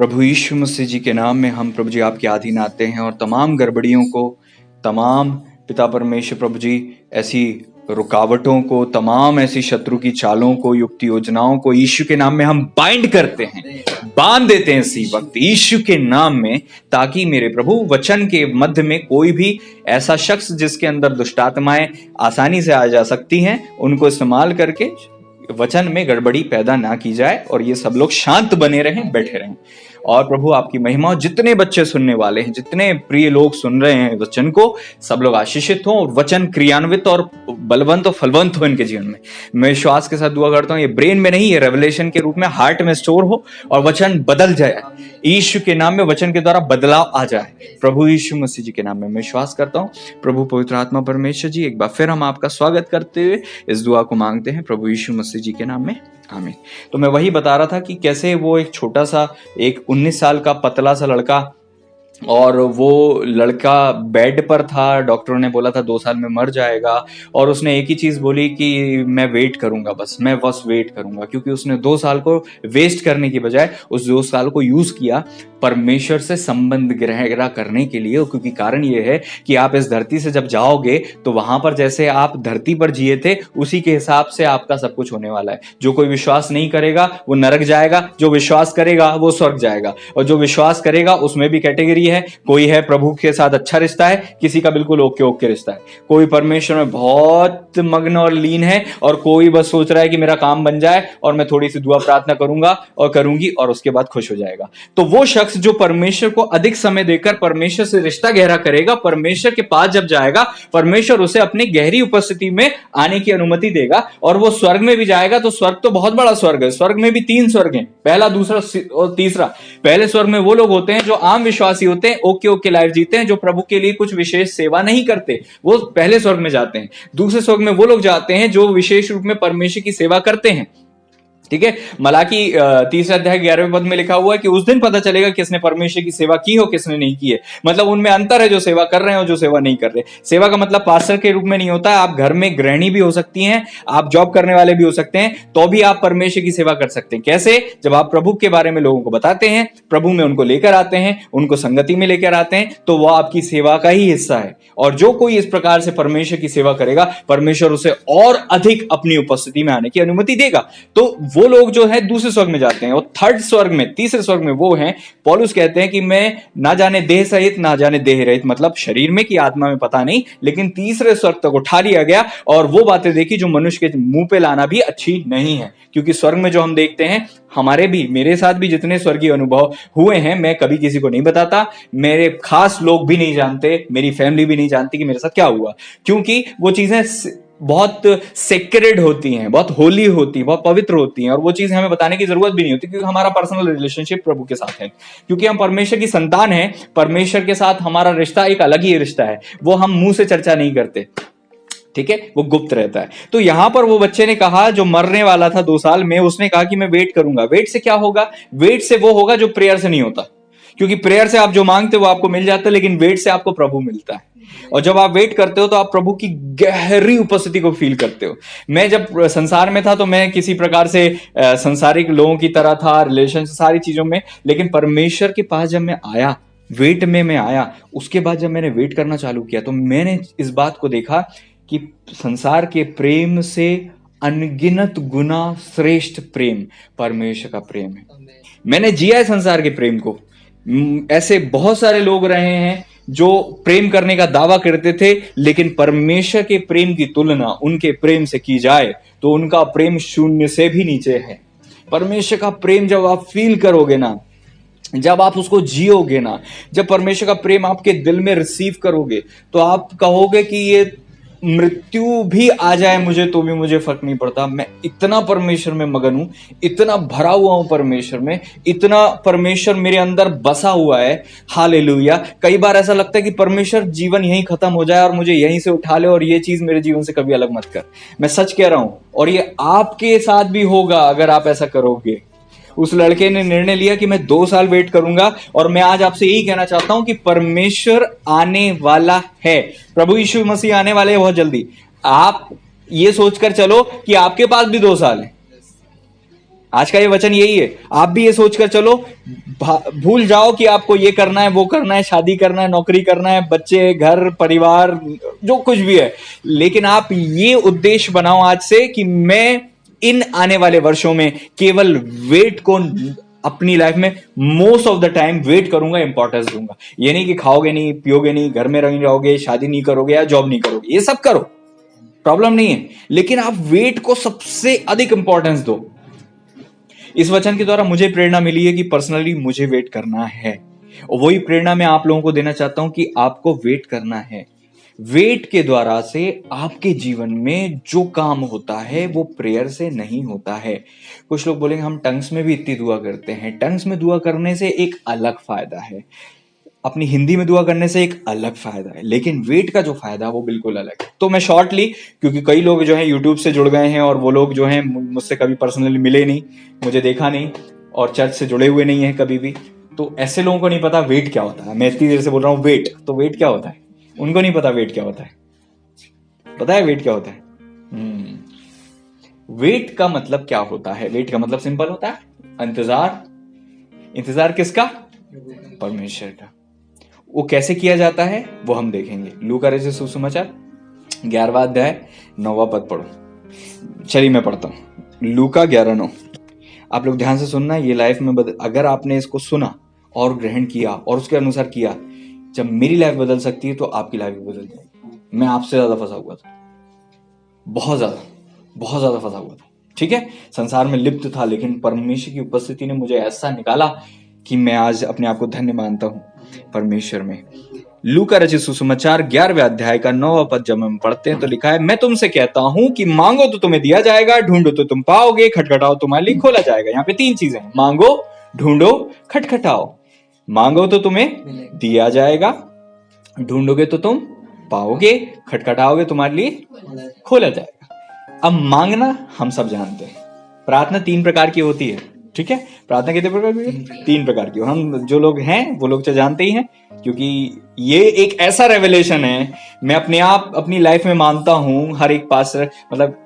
प्रभु यीशु मसीह जी के नाम में हम प्रभु जी आपके अधीन आते हैं और तमाम गड़बड़ियों को, तमाम पिता परमेश्वर प्रभु जी ऐसी रुकावटों को, तमाम ऐसी शत्रु की चालों को, युक्ति योजनाओं को यीशु के नाम में हम बाइंड करते हैं, बांध देते हैं इसी वक्त यीशु के नाम में, ताकि मेरे प्रभु वचन के मध्य में कोई भी ऐसा शख्स जिसके अंदर दुष्ट आत्माएं आसानी से आ जा सकती हैं, उनको इस्तेमाल करके वचन में गड़बड़ी पैदा ना की जाए और ये सब लोग शांत बने रहें, बैठे रहें। और प्रभु आपकी महिमा, जितने बच्चे सुनने वाले हैं, जितने प्रिय लोग सुन रहे हैं वचन को, सब लोग आशीषित हों और वचन क्रियान्वित और बलवंत और फलवंत हो इनके जीवन में। मैं विश्वास के साथ दुआ करता हूं, ये ब्रेन में नहीं, ये रेवलेशन के रूप में हार्ट में स्टोर हो और वचन बदल जाए। यीशु के नाम में वचन के द्वारा बदलाव आ जाए। प्रभु यीशु मसीह जी के नाम में मैं विश्वास करता हूं। प्रभु पवित्र आत्मा परमेश्वर जी, एक बार फिर हम आपका स्वागत करते हुए इस दुआ को मांगते हैं प्रभु यीशु मसीह जी के नाम में, आमीन। तो मैं वही बता रहा था कि कैसे वो एक छोटा सा, एक 19 साल का पतला सा लड़का, और वो लड़का बेड पर था, डॉक्टरों ने बोला था 2 साल में मर जाएगा, और उसने एक ही चीज बोली कि मैं वेट करूंगा, मैं बस वेट करूंगा, क्योंकि उसने 2 साल को वेस्ट करने की बजाय उस 2 साल को यूज किया परमेश्वर से संबंध गहरा करने के लिए। क्योंकि कारण ये है कि आप इस धरती से जब जाओगे तो वहां पर जैसे आप धरती पर जिए थे उसी के हिसाब से आपका सब कुछ होने वाला है। जो कोई विश्वास नहीं करेगा वो नरक जाएगा, जो विश्वास करेगा वो स्वर्ग जाएगा। और जो विश्वास करेगा उसमें भी कैटेगरी है, कोई है प्रभु के साथ अच्छा रिश्ता है, किसी का बिल्कुल ओके रिश्ता है, कोई परमेश्वर में बहुत मग्न और लीन है, और कोई बस सोच रहा है कि मेरा काम बन जाए और मैं थोड़ी सी दुआ प्रार्थना करूंगा और करूंगी और उसके बाद खुश हो जाएगा। तो वो शख्स जो परमेश्वर को अधिक समय देकर परमेश्वर से रिश्ता गहरा करेगा, परमेश्वर के पास जब जाएगा, परमेश्वर उसे अपनी गहरी उपस्थिति में आने की अनुमति देगा और वो स्वर्ग में भी जाएगा। तो स्वर्ग तो बहुत बड़ा स्वर्ग है, स्वर्ग में भी 3 स्वर्ग हैं, पहला, दूसरा और तीसरा। पहले स्वर्ग में वो लोग होते हैं जो आम विश्वासी होते हैं, ओके लाइफ जीते हैं, जो प्रभु के लिए कुछ विशेष सेवा नहीं करते, वो पहले स्वर्ग में जाते हैं। दूसरे स्वर्ग में वो लोग जाते हैं जो विशेष रूप में परमेश्वर की सेवा करते हैं। ठीक है, मलाकी 3 अध्याय 11वें पद में लिखा हुआ है कि उस दिन पता चलेगा किसने परमेश्वर की सेवा की हो, किसने नहीं की है। मतलब उनमें अंतर है, जो सेवा कर रहे हैं और जो सेवा नहीं कर रहे। सेवा का मतलब पास्टर के रूप में नहीं होता है, आप घर में गृहिणी भी हो सकती हैं, आप जॉब करने वाले भी हो सकते हैं, तो भी आप परमेश्वर की सेवा कर सकते हैं। कैसे? जब आप प्रभु के बारे में लोगों को बताते हैं, प्रभु में उनको लेकर आते हैं, उनको संगति में लेकर आते हैं, तो वह आपकी सेवा का ही हिस्सा है। और जो कोई इस प्रकार से परमेश्वर की सेवा करेगा, परमेश्वर उसे और अधिक अपनी उपस्थिति में आने की अनुमति देगा। तो वो लोग जो है दूसरे स्वर्ग में जाते हैं, और थर्ड स्वर्ग में, तीसरे स्वर्ग में वो हैं, पौलुस कहते हैं कि मैं ना जाने देह सहित ना जाने देह रहित, मतलब शरीर में कि आत्मा में पता नहीं, लेकिन तीसरे स्वर्ग तक उठा लिया गया और वो बातें देखी जो मनुष्य के मुंह पे लाना भी अच्छी नहीं है। क्योंकि स्वर्ग में जो हम देखते हैं, हमारे भी, मेरे साथ भी जितने स्वर्गीय अनुभव हुए हैं, मैं कभी किसी को नहीं बताता, मेरे खास लोग भी नहीं जानते, मेरी फैमिली भी नहीं जानती कि मेरे साथ क्या हुआ, क्योंकि वो चीजें बहुत सेक्रेड होती हैं, बहुत होली होती हैं, बहुत पवित्र होती हैं, और वो चीजें हमें बताने की जरूरत भी नहीं होती, क्योंकि हमारा पर्सनल रिलेशनशिप प्रभु के साथ है, क्योंकि हम परमेश्वर की संतान हैं। परमेश्वर के साथ हमारा रिश्ता एक अलग ही रिश्ता है, वो हम मुंह से चर्चा नहीं करते, ठीक है, वो गुप्त रहता है। तो यहां पर वो बच्चे ने कहा, जो मरने वाला था 2 साल में, उसने कहा कि मैं वेट करूंगा। वेट से क्या होगा? वेट से वो होगा जो प्रेयर से नहीं होता, क्योंकि प्रेयर से आप जो मांगते हो वो आपको मिल जाता है, लेकिन वेट से आपको प्रभु मिलता है। और जब आप वेट करते हो तो आप प्रभु की गहरी उपस्थिति को फील करते हो। मैं जब संसार में था तो मैं किसी प्रकार से संसारिक लोगों की तरह था, रिलेशन सारी चीजों में, लेकिन परमेश्वर के पास जब मैं आया, वेट में मैं आया, उसके बाद जब मैंने वेट करना चालू किया, तो मैंने इस बात को देखा कि संसार के प्रेम से अनगिनत गुना श्रेष्ठ प्रेम परमेश्वर का प्रेम है। मैंने जिया है संसार के प्रेम को। ऐसे बहुत सारे लोग रहे हैं जो प्रेम करने का दावा करते थे, लेकिन परमेश्वर के प्रेम की तुलना उनके प्रेम से की जाए तो उनका प्रेम शून्य से भी नीचे है। परमेश्वर का प्रेम जब आप फील करोगे ना, जब आप उसको जियोगे ना, जब परमेश्वर का प्रेम आपके दिल में रिसीव करोगे, तो आप कहोगे कि ये मृत्यु भी आ जाए मुझे तो भी मुझे फर्क नहीं पड़ता। मैं इतना परमेश्वर में मगन हूं, इतना भरा हुआ हूं परमेश्वर में, इतना परमेश्वर मेरे अंदर बसा हुआ है। हालेलुया। कई बार ऐसा लगता है कि परमेश्वर जीवन यहीं खत्म हो जाए और मुझे यहीं से उठा ले और ये चीज मेरे जीवन से कभी अलग मत कर। मैं सच कह रहा हूं, और ये आपके साथ भी होगा अगर आप ऐसा करोगे। उस लड़के ने निर्णय लिया कि मैं 2 साल वेट करूंगा, और मैं आज आपसे यही कहना चाहता हूं कि परमेश्वर आने वाला है, प्रभु यीशु मसीह आने वाले हैं बहुत जल्दी। आप ये सोचकर चलो कि आपके पास भी 2 साल है, आज का ये वचन यही है। आप भी ये सोचकर चलो, भूल जाओ कि आपको ये करना है, वो करना है, शादी करना है, नौकरी करना है, बच्चे, घर, परिवार, जो कुछ भी है, लेकिन आप ये उद्देश्य बनाओ आज से कि मैं इन आने वाले वर्षों में केवल वेट को अपनी लाइफ में most of the time wait करूंगा, इंपॉर्टेंस दूंगा। ये नहीं कि खाओगे नहीं, पियोगे नहीं, घर में रहोगे, शादी नहीं करोगे या जॉब नहीं करोगे, ये सब करो, प्रॉब्लम नहीं है, लेकिन आप वेट को सबसे अधिक इंपॉर्टेंस दो। इस वचन के द्वारा मुझे प्रेरणा मिली है कि पर्सनली मुझे वेट करना है, और वही प्रेरणा मैं आप लोगों को देना चाहता हूं कि आपको वेट करना है। वेट के द्वारा से आपके जीवन में जो काम होता है वो प्रेयर से नहीं होता है। कुछ लोग बोलेंगे हम टंग्स में भी इतनी दुआ करते हैं। टंग्स में दुआ करने से एक अलग फायदा है, अपनी हिंदी में दुआ करने से एक अलग फायदा है, लेकिन वेट का जो फायदा है वो बिल्कुल अलग है। तो मैं शॉर्टली, क्योंकि कई लोग जो हैं यूट्यूब से जुड़ गए हैं और वो लोग जो हैं मुझसे कभी पर्सनली मिले नहीं, मुझे देखा नहीं और चर्च से जुड़े हुए नहीं है कभी भी, तो ऐसे लोगों को नहीं पता वेट क्या होता है। मैं इतनी देर से बोल रहा हूँ वेट, तो वेट क्या होता है उनको नहीं पता। वेट क्या होता है? पता है वेट क्या होता है? वेट का मतलब क्या होता है? वेट का मतलब सिंपल होता है इंतजार। इंतजार किसका? परमेश्वर का। वो कैसे किया जाता है वो हम देखेंगे। लूका रचित सुसमाचार 11वां अध्याय 9वां पद पढ़ो। चलिए मैं पढ़ता हूं, लूका 11:9। आप लोग ध्यान से सुनना, ये लाइफ में अगर आपने इसको सुना और ग्रहण किया और उसके अनुसार किया, जब मेरी लाइफ बदल सकती है तो आपकी लाइफ भी बदल जाएगी। मैं आपसे ज्यादा फंसा हुआ था, बहुत ज्यादा फंसा हुआ था, ठीक है, संसार में लिप्त था, लेकिन परमेश्वर की उपस्थिति ने मुझे ऐसा निकाला कि मैं आज अपने आप को धन्य मानता हूं परमेश्वर में। लूका रचित सुसमाचार 11वें अध्याय का 9वां पद जब हम पढ़ते हैं तो लिखा है, मैं तुमसे कहता हूं कि मांगो तो तुम्हें दिया जाएगा, ढूंढो तो तुम पाओगे, खटखटाओ तुम्हारे लिए खोला जाएगा। यहाँ पे 3 चीजें हैं, मांगो, ढूंढो, खटखटाओ। मांगो तो तुम्हें दिया जाएगा, ढूंढोगे तो तुम पाओगे, खटखटाओगे तुम्हारे लिए खोला जाएगा। अब मांगना हम सब जानते हैं, प्रार्थना 3 प्रकार की होती है, ठीक है। प्रार्थना कितने प्रकार की है? 3 प्रकार की। हम जो लोग हैं वो लोग तो जानते ही हैं, क्योंकि ये एक ऐसा रेवलेशन है, मैं अपने आप अपनी लाइफ में मानता हूं। हर एक पास्टर, मतलब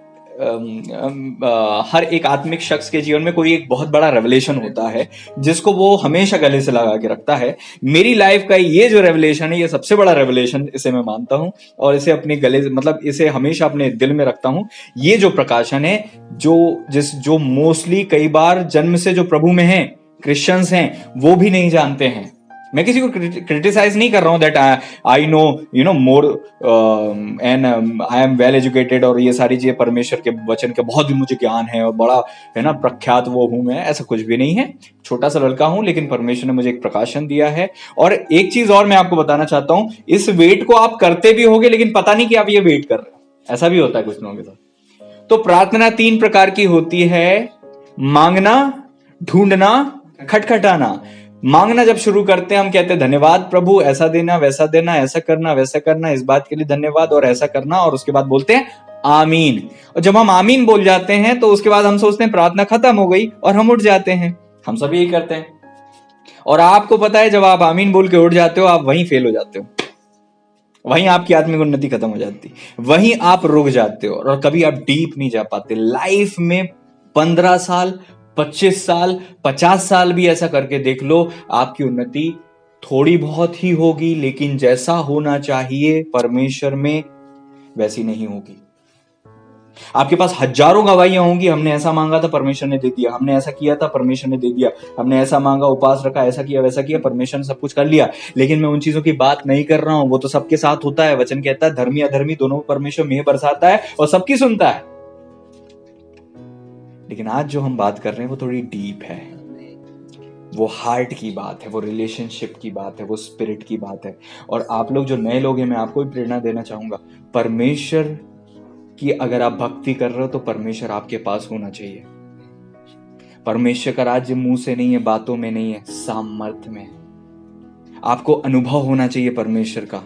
हर एक आत्मिक शख्स के जीवन में कोई एक बहुत बड़ा रेवलेशन होता है जिसको वो हमेशा गले से लगा के रखता है। मेरी लाइफ का ये जो रेवलेशन है, ये सबसे बड़ा रेवलेशन, इसे मैं मानता हूं और इसे अपने गले, मतलब इसे हमेशा अपने दिल में रखता हूं। ये जो प्रकाशन है, जो मोस्टली कई बार जन्म से जो प्रभु में हैं, क्रिश्चियंस हैं, वो भी नहीं जानते हैं। मैं किसी को क्रिटिसाइज नहीं कर रहा हूं that I know more and I am well educated और ये सारी चीजें, परमेश्वर के वचन के बहुत भी मुझे ज्ञान है और बड़ा है ना प्रख्यात वो हूं मैं, ऐसा कुछ भी नहीं है। छोटा सा लड़का हूं, लेकिन परमेश्वर ने मुझे एक प्रकाशन दिया है। और एक चीज और मैं आपको बताना चाहता हूं, इस वेट को आप करते भी होगे लेकिन पता नहीं कि आप ये वेट कर रहे हो। ऐसा भी होता है कुछ लोगों के साथ। तो प्रार्थना 3 प्रकार की होती है, मांगना, ढूंढना, खटखटाना। मांगना जब शुरू करते हैं हम कहते हैं धन्यवाद प्रभु, ऐसा देना, वैसा देना, ऐसा करना, वैसा करना, इस बात के लिए धन्यवाद और ऐसा करना, और उसके बाद बोलते हैं आमीन। और जब हम आमीन बोल जाते हैं तो उसके बाद हम सोचते हैं प्रार्थना खत्म हो गई और हम उठ जाते हैं। हम सभी यही करते हैं। और आपको पता है, जब आप आमीन बोल के उठ जाते हो, आप वहीं फेल हो जाते हो, वहीं आपकी आत्मिक उन्नति खत्म हो जाती, वहीं आप रुक जाते हो और कभी आप डीप नहीं जा पाते। लाइफ में 15 साल, 25 साल, 50 साल भी ऐसा करके देख लो, आपकी उन्नति थोड़ी बहुत ही होगी, लेकिन जैसा होना चाहिए परमेश्वर में वैसी नहीं होगी। आपके पास हजारों गवाहियां होंगी, हमने ऐसा मांगा था परमेश्वर ने दे दिया, हमने ऐसा किया था परमेश्वर ने दे दिया, हमने ऐसा मांगा, उपवास रखा, ऐसा किया, वैसा किया, परमेश्वर ने सब कुछ कर लिया। लेकिन मैं उन चीजों की बात नहीं कर रहा हूं, वो तो सबके साथ होता है। वचन कहता है धर्मी अधर्मी दोनों परमेश्वर मेह बरसाता है और सबकी सुनता है। लेकिन आज जो हम बात कर रहे हैं वो थोड़ी डीप है, वो हार्ट की बात है, वो रिलेशनशिप की बात है, वो स्पिरिट की बात है। और आप लोग जो नए लोग हैं, मैं आपको भी प्रेरणा देना चाहूंगा, परमेश्वर की अगर आप भक्ति कर रहे हो तो परमेश्वर आपके पास होना चाहिए। परमेश्वर का राज्य मुंह से नहीं है, बातों में नहीं है, सामर्थ्य में। आपको अनुभव होना चाहिए परमेश्वर का,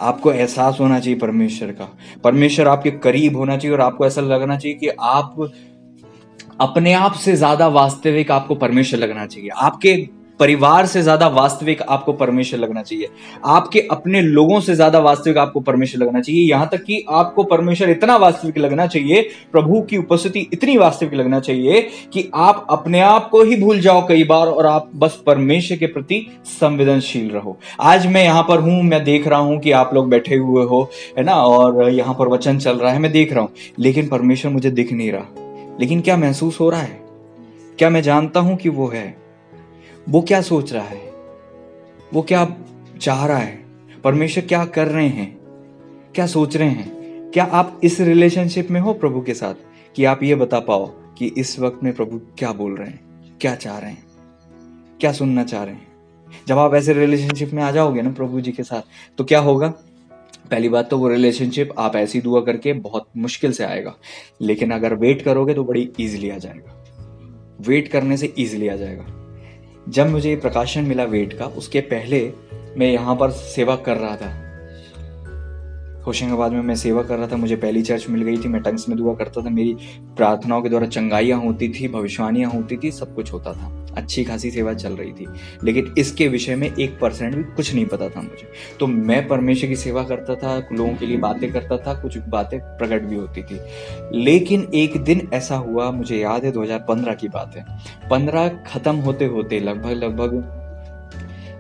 आपको एहसास होना चाहिए परमेश्वर का। परमेश्वर आपके करीब होना चाहिए और आपको ऐसा लगना चाहिए कि आप अपने आप से ज्यादा वास्तविक आपको परमेश्वर लगना चाहिए। आपके परिवार से ज्यादा वास्तविक आपको परमेश्वर लगना चाहिए, आपके अपने लोगों से ज्यादा वास्तविक आपको परमेश्वर लगना चाहिए। यहां तक कि आपको परमेश्वर इतना वास्तविक लगना चाहिए, प्रभु की उपस्थिति इतनी वास्तविक लगना चाहिए कि आप अपने आप को ही भूल जाओ कई बार और आप बस परमेश्वर के प्रति संवेदनशील रहो। आज मैं यहां पर हूं, मैं देख रहा हूं कि आप लोग बैठे हुए हो, है ना, और यहां पर वचन चल रहा है, मैं देख रहा हूं, लेकिन परमेश्वर मुझे दिख नहीं रहा। लेकिन क्या महसूस हो रहा है? क्या मैं जानता हूं कि वो है? वो क्या सोच रहा है? वो क्या चाह रहा है? परमेश्वर क्या कर रहे हैं? क्या सोच रहे हैं? क्या आप इस रिलेशनशिप में हो प्रभु के साथ कि आप ये बता पाओ कि इस वक्त में प्रभु क्या बोल रहे हैं, क्या चाह रहे हैं, क्या सुनना चाह रहे हैं? जब आप ऐसे रिलेशनशिप में आ जाओगे ना प्रभु जी के साथ, तो क्या होगा? पहली बात तो वो रिलेशनशिप आप ऐसी दुआ करके बहुत मुश्किल से आएगा, लेकिन अगर वेट करोगे तो बड़ी इजीली आ जाएगा। वेट करने से इजीली आ जाएगा। जब मुझे ये प्रकाशन मिला वेट का, उसके पहले मैं यहाँ पर सेवा कर रहा था, होशंगाबाद में मैं सेवा कर रहा था। मुझे पहली चर्च मिल गई थी, मैं टंग्स में दुआ करता था, मेरी प्रार्थनाओं के द्वारा चंगाइयाँ होती थी, भविष्यवाणियाँ होती थी, सब कुछ होता था, अच्छी खासी सेवा चल रही थी। लेकिन इसके विषय में 1% भी कुछ नहीं पता था मुझे। तो मैं परमेश्वर की सेवा करता था, लोगों के लिए बातें करता था, कुछ बातें प्रकट भी होती थी। लेकिन एक दिन ऐसा हुआ, मुझे याद है 2015 की बात है, 15 खत्म होते होते लगभग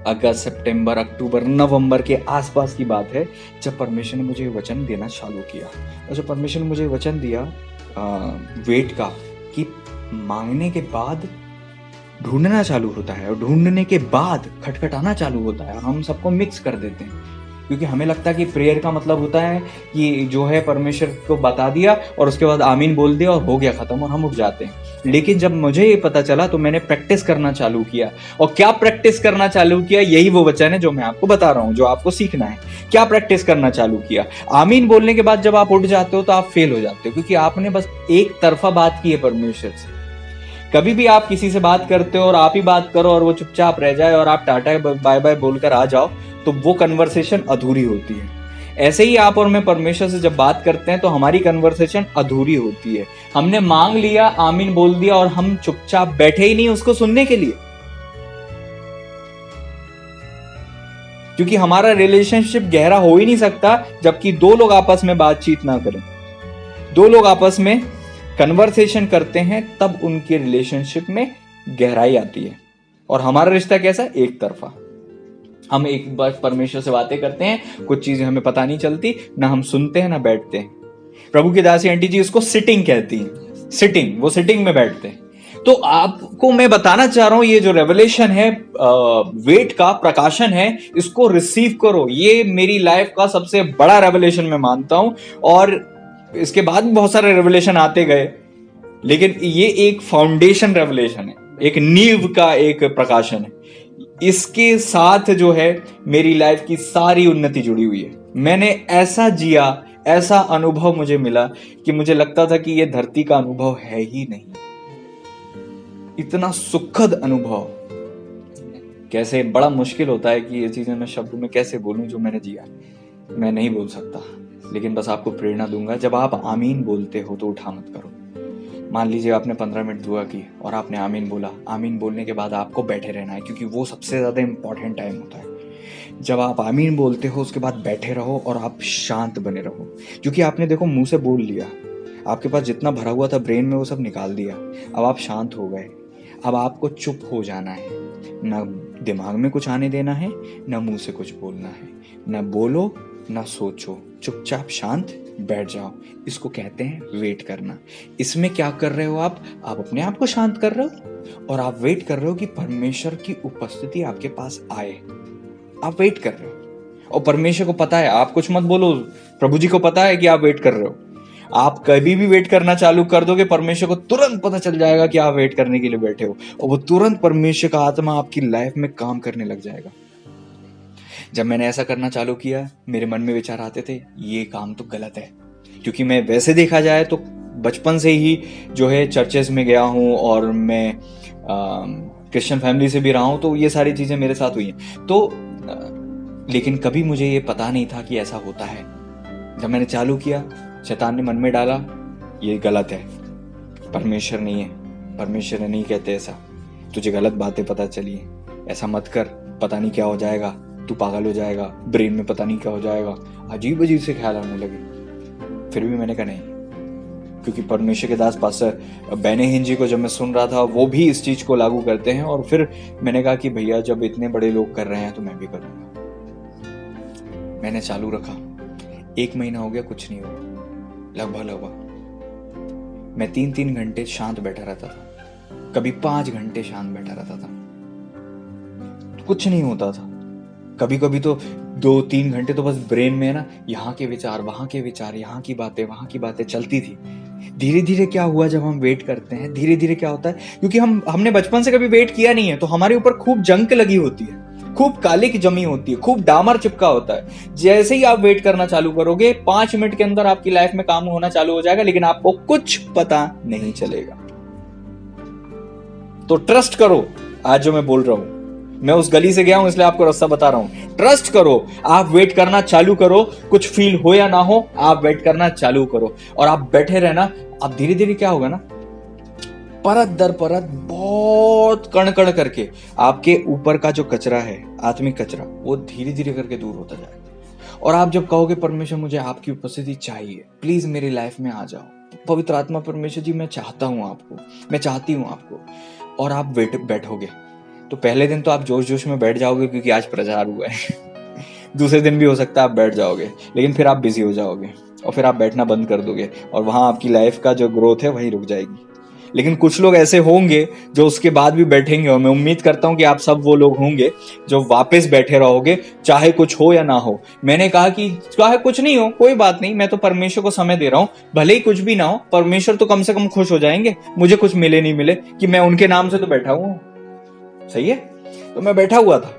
अगस्त, सितंबर, अक्टूबर, नवंबर के आसपास की बात है, जब परमेश्वर ने मुझे वचन देना चालू किया। और जब परमेश्वर ने मुझे वचन दिया वेट का, कि मांगने के बाद ढूंढना चालू होता है और ढूंढने के बाद खटखटाना चालू होता है। हम सबको मिक्स कर देते हैं, क्योंकि हमें लगता है कि प्रेयर का मतलब होता है कि जो है परमेश्वर को बता दिया और उसके बाद आमीन बोल दिया और हो गया खत्म और हम उठ जाते हैं। लेकिन जब मुझे ये पता चला तो मैंने प्रैक्टिस करना चालू किया। और क्या प्रैक्टिस करना चालू किया? यही वो वचन है जो मैं आपको बता रहा हूं, जो आपको सीखना है। क्या प्रैक्टिस करना चालू किया? आमीन बोलने के बाद जब आप उठ जाते हो तो आप फेल हो जाते हो, क्योंकि आपने बस एक तरफा बात की है परमेश्वर से। कभी भी आप किसी से बात करते हो और आप ही बात करो और वो चुपचाप रह जाए और आप टाटा बाय बाय बोलकर आ जाओ, तो वो कन्वर्सेशन अधूरी होती है। ऐसे ही आप और मैं परमेश्वर से जब बात करते हैं तो हमारी कन्वर्सेशन अधूरी होती है। हमने मांग लिया, आमीन बोल दिया और हम चुपचाप बैठे ही नहीं उसको सुनने के लिए, क्योंकि हमारा रिलेशनशिप गहरा हो ही नहीं सकता जबकि दो लोग आपस में बातचीत ना करें। दो लोग आपस में कन्वर्सेशन करते हैं तब उनके रिलेशनशिप में गहराई आती है। और हमारा रिश्ता कैसा? एक तरफा। हम एक बार परमेश्वर से बातें करते हैं, कुछ चीजें हमें पता नहीं चलती, ना हम सुनते हैं ना बैठते हैं। प्रभु की दासी आंटी जी उसको सिटिंग कहती हैं, सिटिंग, वो सिटिंग में बैठते हैं। तो आपको मैं बताना चाह रहा हूं, ये जो रेवलेशन है, वेट का प्रकाशन है, इसको रिसीव करो। ये मेरी लाइफ का सबसे बड़ा रेवलेशन मैं मानता हूं, और इसके बाद बहुत सारे रेवलेशन आते गए, लेकिन ये एक फाउंडेशन रेवलेशन है, एक नींव का एक प्रकाशन है। इसके साथ जो है मेरी लाइफ की सारी उन्नति जुड़ी हुई है। मैंने ऐसा जिया, ऐसा अनुभव मुझे मिला कि मुझे लगता था कि ये धरती का अनुभव है ही नहीं। इतना सुखद अनुभव, कैसे बड़ा मुश्किल होता है कि ये चीजें मैं शब्द में कैसे बोलूं जो मैंने जिया। मैं नहीं बोल सकता, लेकिन बस आपको प्रेरणा दूंगा, जब आप आमीन बोलते हो तो उठा मत करो। मान लीजिए आपने 15 मिनट दुआ की और आपने आमीन बोला, आमीन बोलने के बाद आपको बैठे रहना है, क्योंकि वो सबसे ज्यादा इंपॉर्टेंट टाइम होता है। जब आप आमीन बोलते हो उसके बाद बैठे रहो और आप शांत बने रहो, क्योंकि आपने देखो मुंह से बोल लिया, आपके पास जितना भरा हुआ था ब्रेन में वो सब निकाल दिया, अब आप शांत हो गए। अब आपको चुप हो जाना है, ना दिमाग में कुछ आने देना है, ना मुंह से कुछ बोलना है, ना बोलो ना सोचो, चुपचाप शांत बैठ जाओ। इसको कहते हैं वेट करना। इसमें क्या कर रहे हो आप अपने आप को शांत कर रहे हो और आप वेट कर रहे हो कि परमेश्वर की उपस्थिति आपके पास आए। आप वेट कर रहे हो और परमेश्वर को पता है, आप कुछ मत बोलो, प्रभु जी को पता है कि आप वेट कर रहे हो। आप कभी भी वेट करना चालू कर दोगे, परमेश्वर को तुरंत पता चल जाएगा कि आप वेट करने के लिए बैठे हो, और वो तुरंत परमेश्वर का आत्मा आपकी लाइफ में काम करने लग जाएगा। जब मैंने ऐसा करना चालू किया, मेरे मन में विचार आते थे ये काम तो गलत है, क्योंकि मैं वैसे देखा जाए तो बचपन से ही जो है चर्चेस में गया हूँ और मैं क्रिश्चियन फैमिली से भी रहा हूँ, तो ये सारी चीजें मेरे साथ हुई हैं। तो लेकिन कभी मुझे ये पता नहीं था कि ऐसा होता है। जब मैंने चालू किया, शैतान ने मन में डाला ये गलत है, परमेश्वर नहीं है, परमेश्वर नहीं कहते ऐसा, तुझे गलत बातें पता चली है। ऐसा मत कर, पता नहीं क्या हो जाएगा, तू पागल हो जाएगा, ब्रेन में पता नहीं क्या हो जाएगा, अजीब अजीब से ख्याल आने लगे। फिर भी मैंने कहा नहीं, क्योंकि परमेश्वर के दास पास्टर बेने हिन जी को जब मैं सुन रहा था वो भी इस चीज को लागू करते हैं, और फिर मैंने कहा कि भैया जब इतने बड़े लोग कर रहे हैं तो मैं भी करूंगा। मैंने चालू रखा, 1 महीना हो गया, कुछ नहीं हुआ, लगभग मैं 3-3 घंटे शांत बैठा रहता था, कभी 5 घंटे शांत बैठा रहता था, कुछ नहीं होता था। कभी कभी तो 2-3 घंटे तो बस ब्रेन में ना यहाँ के विचार, वहां के विचार, यहाँ की बातें, वहां की बातें चलती थी। धीरे धीरे क्या हुआ, जब हम वेट करते हैं, धीरे धीरे क्या होता है, क्योंकि हमने बचपन से कभी वेट किया नहीं है, तो हमारे ऊपर खूब जंक लगी होती है, खूब कालिक जमी होती है, खूब डामर चिपका होता है। जैसे ही आप वेट करना चालू करोगे, 5 मिनट के अंदर आपकी लाइफ में काम होना चालू हो जाएगा, लेकिन आपको कुछ पता नहीं चलेगा। तो ट्रस्ट करो, आज जो मैं बोल रहा हूं, मैं उस गली से गया हूं इसलिए आपको रास्ता बता रहा हूं। ट्रस्ट करो, आप वेट करना चालू करो, कुछ फील हो या ना हो, आप वेट करना चालू करो, और आप बैठे रहना। अब धीरे धीरे क्या होगा ना, परत दर परत, बहुत कण कण करके आपके ऊपर का जो कचरा है, आत्मिक कचरा, वो धीरे धीरे करके दूर होता जाएगा। और आप जब कहोगे परमेश्वर मुझे आपकी उपस्थिति चाहिए, प्लीज मेरी लाइफ में आ जाओ, पवित्र आत्मा परमेश्वर जी मैं चाहता हूं आपको, मैं चाहती हूं आपको, और आप बैठोगे, तो पहले दिन तो आप जोश जोश में बैठ जाओगे क्योंकि आज प्रचार हुआ है। दूसरे दिन भी हो सकता है आप बैठ जाओगे, लेकिन फिर आप बिजी हो जाओगे और फिर आप बैठना बंद कर दोगे, और वहां आपकी लाइफ का जो ग्रोथ है वही रुक जाएगी। लेकिन कुछ लोग ऐसे होंगे जो उसके बाद भी बैठेंगे, और मैं उम्मीद करता हूं कि आप सब वो लोग होंगे जो वापस बैठे रहोगे, चाहे कुछ हो या ना हो। मैंने कहा कि चाहे कुछ नहीं हो, कोई बात नहीं, मैं तो परमेश्वर को समय दे रहा हूं, भले ही कुछ भी ना हो, परमेश्वर तो कम से कम खुश हो जाएंगे, मुझे कुछ मिले नहीं मिले, कि मैं उनके नाम से तो बैठा हूं। सही है, तो मैं बैठा हुआ था।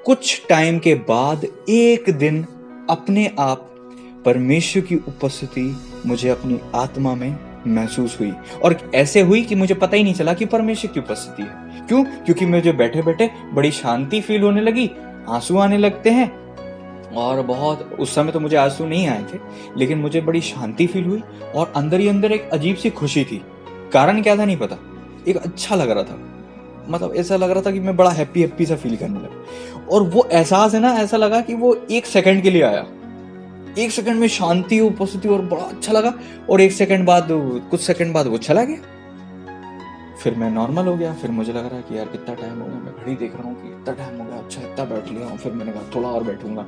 कुछ टाइम के बाद एक दिन अपने आप परमेश्वर की उपस्थिति मुझे अपनी आत्मा में महसूस हुई, और ऐसे हुई कि मुझे पता ही नहीं चला कि परमेश्वर की उपस्थिति है। क्यों? क्योंकि मुझे बैठे बैठे बड़ी शांति फील होने लगी, आंसू आने लगते हैं, और बहुत, उस समय तो मुझे आंसू नहीं आए थे, लेकिन मुझे बड़ी शांति फील हुई, और अंदर ही अंदर एक अजीब सी खुशी थी। कारण क्या था नहीं पता, एक अच्छा लग रहा था, मतलब ऐसा लग रहा था कि मैं बड़ा हैप्पी सा फील करने लगा। और वो एहसास है ना, ऐसा लगा कि वो 1 सेकंड के लिए आया, 1 सेकंड में शांति, उपस्थिति, और बड़ा अच्छा लगा, और 1 सेकंड बाद, कुछ सेकंड बाद वो चला गया। फिर मैं नॉर्मल हो गया। फिर मुझे लग रहा है कि यार कितना टाइम हो गया, मैं घड़ी देख रहा हूँ कि इतना टाइम हो गया, अच्छा इतना बैठ लिया हूँ। फिर मैंने कहा थोड़ा और बैठूंगा,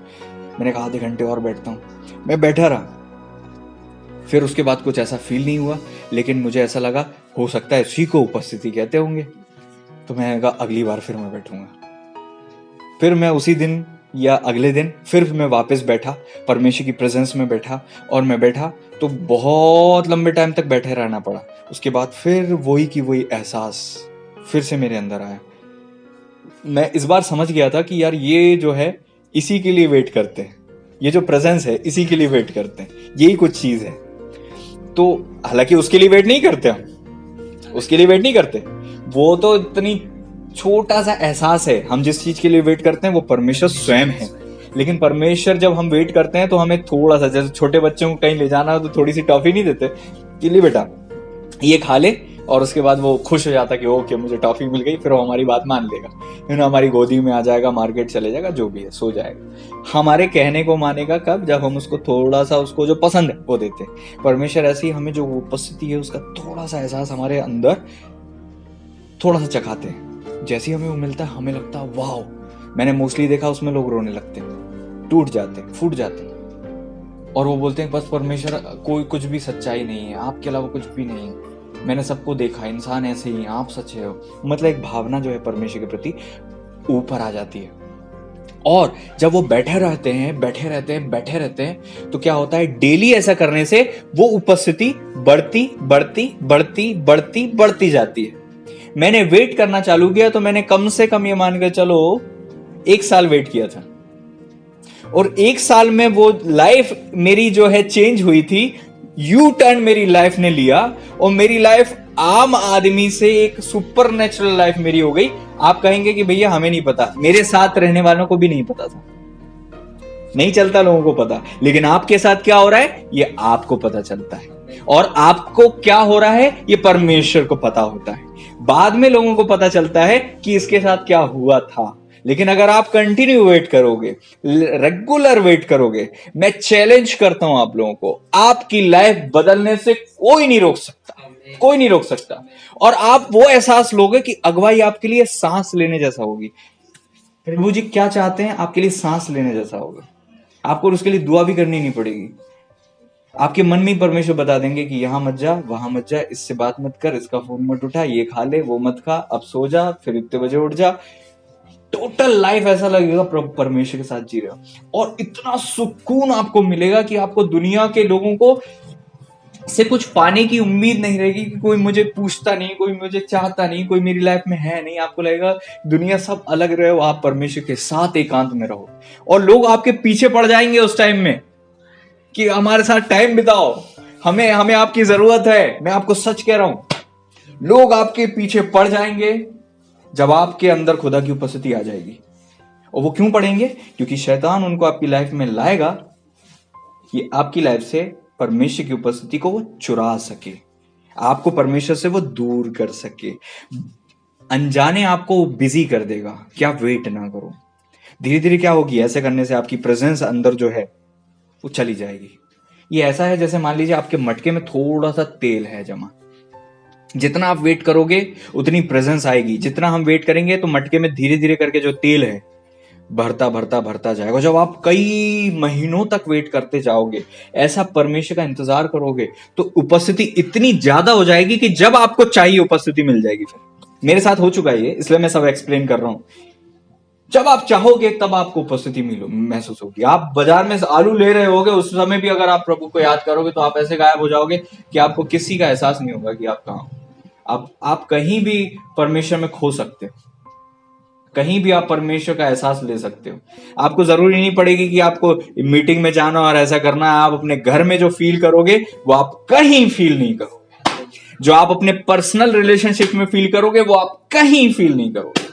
मैंने कहा आधे घंटे और बैठता हूँ, मैं बैठा रहा। फिर उसके बाद कुछ ऐसा फील नहीं हुआ, लेकिन मुझे ऐसा लगा हो सकता है इसी को उपस्थिति कहते होंगे। तो मैंने कहा अगली बार फिर मैं बैठूंगा। फिर मैं उसी दिन या अगले दिन फिर मैं वापस बैठा, परमेश्वर की प्रेजेंस में बैठा, और मैं बैठा तो बहुत लंबे टाइम तक बैठे रहना पड़ा। उसके बाद फिर वही की वही एहसास फिर से मेरे अंदर आया। मैं इस बार समझ गया था कि यार ये जो है इसी के लिए वेट करते हैं, ये जो प्रेजेंस है इसी के लिए वेट करते हैं, यही कुछ चीज है। तो हालांकि उसके लिए वेट नहीं करते हम, उसके लिए वेट नहीं करते, वो तो इतनी छोटा सा एहसास है। हम जिस चीज के लिए वेट करते हैं वो परमेश्वर स्वयं है। लेकिन परमेश्वर जब हम वेट करते हैं तो हमें थोड़ा सा, जैसे छोटे बच्चों को कहीं ले जाना हो तो थोड़ी सी टॉफी नहीं देते कि ले बेटा ये खा ले, और उसके बाद वो खुश हो जाता कि ओके मुझे टॉफी मिल गई, फिर वो हमारी बात मान लेगा, फिर हमारी गोदी में आ जाएगा, मार्केट चले जाएगा, जो भी है सो जाएगा। हमारे कहने को मानेगा कब? जब हम उसको थोड़ा सा, उसको जो पसंद है वो देते हैं। परमेश्वर ऐसे ही हमें जो उपस्थिति है उसका थोड़ा सा एहसास हमारे अंदर थोड़ा सा चखाते हैं। जैसे ही हमें वो मिलता है हमें लगता है वाओ। मैंने मोस्टली देखा उसमें लोग रोने लगते हैं, टूट जाते हैं, फूट जाते हैं, और वो बोलते हैं बस परमेश्वर कोई कुछ भी सच्चाई नहीं है, आपके अलावा कुछ भी नहीं है, मैंने सबको देखा, इंसान ऐसे ही, आप सच्चे हो। मतलब एक भावना जो है परमेश्वर के प्रति ऊपर आ जाती है। और जब वो बैठे रहते हैं तो क्या होता है, डेली ऐसा करने से वो उपस्थिति बढ़ती जाती है। मैंने वेट करना चालू किया तो मैंने कम से कम ये मान के चलो 1 साल वेट किया था, और 1 साल में वो लाइफ मेरी जो है चेंज हुई थी। यू टर्न मेरी लाइफ ने लिया, और मेरी लाइफ आम आदमी से एक सुपर नेचुरल लाइफ मेरी हो गई। आप कहेंगे कि भैया हमें नहीं पता, मेरे साथ रहने वालों को भी नहीं पता था, नहीं चलता लोगों को पता, लेकिन आपके साथ क्या हो रहा है ये आपको पता चलता है। और आपको क्या हो रहा है ये परमेश्वर को पता होता है। बाद में लोगों को पता चलता है कि इसके साथ क्या हुआ था। लेकिन अगर आप कंटिन्यू वेट करोगे, रेगुलर वेट करोगे, मैं चैलेंज करता हूं आप लोगों को, आपकी लाइफ बदलने से कोई नहीं रोक सकता, कोई नहीं रोक सकता। और आप वो एहसास लोगे कि अगुवाई आपके लिए सांस लेने जैसा होगी। प्रभु जी क्या चाहते हैं? आपके लिए सांस लेने जैसा होगा। आपको उसके लिए दुआ भी करनी नहीं पड़ेगी। आपके मन में ही परमेश्वर बता देंगे कि यहां मत जा, वहां मत जा, इससे बात मत कर, इसका फोन मत उठा, ये खा ले, वो मत खा, अब सो जा, फिर इतने बजे उठ जा। टोटल लाइफ ऐसा लगेगा परमेश्वर के साथ जी रहे हो। और इतना सुकून आपको मिलेगा कि आपको दुनिया के लोगों को से कुछ पाने की उम्मीद नहीं रहेगी कि कोई मुझे पूछता नहीं, कोई मुझे चाहता नहीं, कोई मेरी लाइफ में है नहीं। आपको लगेगा दुनिया सब अलग रहे हो, आप परमेश्वर के साथ एकांत में रहो। और लोग आपके पीछे पड़ जाएंगे उस टाइम में कि हमारे साथ टाइम बिताओ, हमें हमें आपकी जरूरत है। मैं आपको सच कह रहा हूं, लोग आपके पीछे पड़ जाएंगे जब आपके अंदर खुदा की उपस्थिति आ जाएगी। और वो क्यों पड़ेंगे? क्योंकि शैतान उनको आपकी लाइफ में लाएगा कि आपकी लाइफ से परमेश्वर की उपस्थिति को वो चुरा सके, आपको परमेश्वर से वो दूर कर सके। अनजाने आपको बिजी कर देगा कि आप वेट ना करो। धीरे धीरे क्या होगी, ऐसे करने से आपकी प्रेजेंस अंदर जो है वो चली जाएगी। ये ऐसा है जैसे मान लीजिए आपके मटके में थोड़ा सा तेल है जमा। जितना आप वेट करोगे उतनी प्रेजेंस आएगी। जितना हम वेट करेंगे तो मटके में धीरे धीरे करके जो तेल है भरता भरता भरता जाएगा। जब आप कई महीनों तक वेट करते जाओगे, ऐसा परमेश्वर का इंतजार करोगे, तो उपस्थिति इतनी ज्यादा हो जाएगी कि जब आपको चाहिए उपस्थिति मिल जाएगी। फिर मेरे साथ हो चुका है ये, इसलिए मैं सब एक्सप्लेन कर रहा हूं। जब आप चाहोगे तब आपको उपस्थिति महसूस होगी। आप बाजार में आलू ले रहे होगे, उस समय भी अगर आप प्रभु को याद करोगे तो आप ऐसे गायब हो जाओगे कि आपको किसी का एहसास नहीं होगा कि आप कहां हो। आप कहीं भी परमेश्वर में खो सकते हो, कहीं भी आप परमेश्वर का एहसास ले सकते हो। आपको जरूरी नहीं पड़ेगी कि आपको मीटिंग में जाना और ऐसा करना है। आप अपने घर में जो फील करोगे वो आप कहीं फील नहीं करोगे। जो आप अपने पर्सनल रिलेशनशिप में फील करोगे वो आप कहीं फील नहीं करोगे।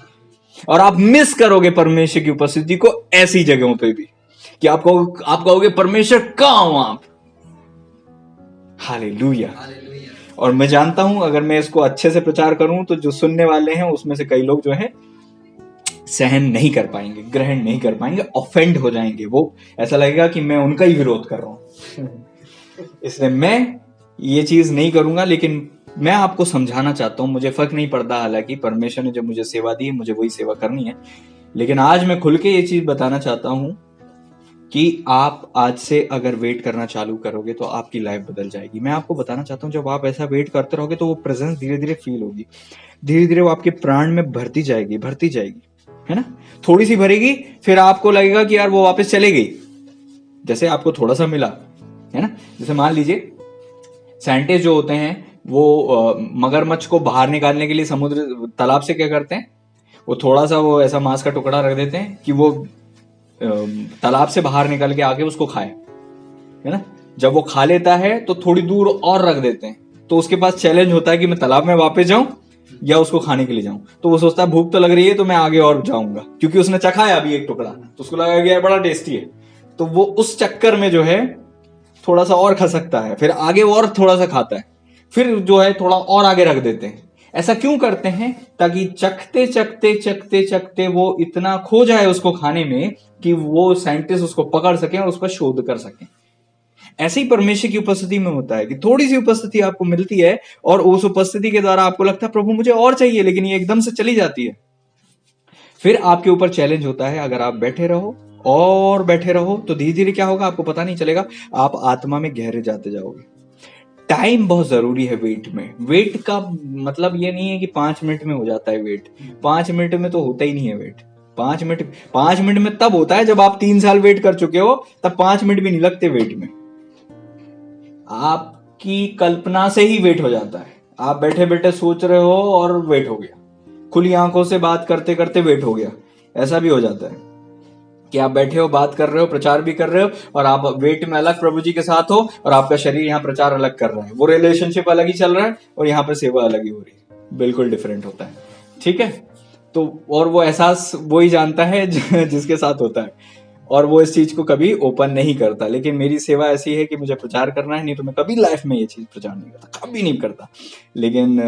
और आप मिस करोगे परमेश्वर की उपस्थिति को ऐसी जगहों पे भी कि आप कहोगे परमेश्वर कहां हो आप। हालेलुया। और मैं जानता हूं अगर मैं इसको अच्छे से प्रचार करूं तो जो सुनने वाले हैं उसमें से कई लोग जो है सहन नहीं कर पाएंगे, ग्रहण नहीं कर पाएंगे, ऑफेंड हो जाएंगे। वो ऐसा लगेगा कि मैं उनका ही विरोध कर रहा हूं। इसलिए मैं ये चीज नहीं करूंगा। लेकिन मैं आपको समझाना चाहता हूं, मुझे फर्क नहीं पड़ता, हालांकि परमेश्वर ने जो मुझे सेवा दी है मुझे वही सेवा करनी है। लेकिन आज मैं खुल के ये चीज बताना चाहता हूं कि आप आज से अगर वेट करना चालू करोगे तो आपकी लाइफ बदल जाएगी। मैं आपको बताना चाहता हूं, जब आप ऐसा वेट करते रहोगे तो वो प्रेजेंस धीरे धीरे फील होगी, धीरे धीरे वो आपके प्राण में भरती जाएगी, भरती जाएगी, है ना। थोड़ी सी भरेगी, फिर आपको लगेगा कि यार वो वापस चले गई। जैसे आपको थोड़ा सा मिला, है ना। जैसे मान लीजिए साइंटिस्ट जो होते हैं वो मगरमच्छ को बाहर निकालने के लिए समुद्र तालाब से क्या करते हैं, वो थोड़ा सा वो ऐसा मांस का टुकड़ा रख देते हैं कि वो तालाब से बाहर निकल के आके उसको खाए, है ना। जब वो खा लेता है तो थोड़ी दूर और रख देते हैं, तो उसके पास चैलेंज होता है कि मैं तालाब में वापस जाऊं या उसको खाने के लिए जाऊं। तो वो सोचता है भूख तो लग रही है तो मैं आगे और जाऊंगा, क्योंकि उसने चखा है अभी एक टुकड़ा, तो उसको लगा कि यार बड़ा टेस्टी है। तो वो उस चक्कर में जो है थोड़ा सा और खा सकता है, फिर आगे और थोड़ा सा खाता है, फिर जो है थोड़ा और आगे रख देते हैं। ऐसा क्यों करते हैं? ताकि चखते चखते चखते चखते वो इतना खो जाए उसको खाने में कि वो साइंटिस्ट उसको पकड़ सके और उस पर शोध कर सके। ऐसे ही परमेश्वर की उपस्थिति में होता है कि थोड़ी सी उपस्थिति आपको मिलती है और उस उपस्थिति के द्वारा आपको लगता है प्रभु मुझे और चाहिए, लेकिन ये एकदम से चली जाती है। फिर आपके ऊपर चैलेंज होता है, अगर आप बैठे रहो और बैठे रहो तो धीरे धीरे क्या होगा आपको पता नहीं चलेगा, आप आत्मा में गहरे जाते जाओगे। टाइम बहुत जरूरी है वेट में। वेट का मतलब ये नहीं है कि 5 मिनट में हो जाता है वेट। 5 मिनट में तो होता ही नहीं है वेट। 5 मिनट में तब होता है जब आप 3 साल वेट कर चुके हो, तब 5 मिनट भी नहीं लगते वेट में। आपकी कल्पना से ही वेट हो जाता है। आप बैठे बैठे सोच रहे हो और वेट हो गया, खुली आंखों से बात करते करते वेट हो गया। ऐसा भी हो जाता है कि आप बैठे हो, बात कर रहे हो, प्रचार भी कर रहे हो, और आप वेट में अलग प्रभु जी के साथ हो और आपका शरीर यहाँ प्रचार अलग कर रहा है। वो रिलेशनशिप अलग ही चल रहा है और यहाँ पर सेवा अलग ही हो रही है। बिल्कुल डिफरेंट होता है, ठीक है। तो और वो एहसास वो ही जानता है जिसके साथ होता है। और वो इस चीज को कभी ओपन नहीं करता। लेकिन मेरी सेवा ऐसी है कि मुझे प्रचार करना है, नहीं तो मैं कभी लाइफ में ये चीज प्रचार नहीं करता, कभी नहीं करता। लेकिन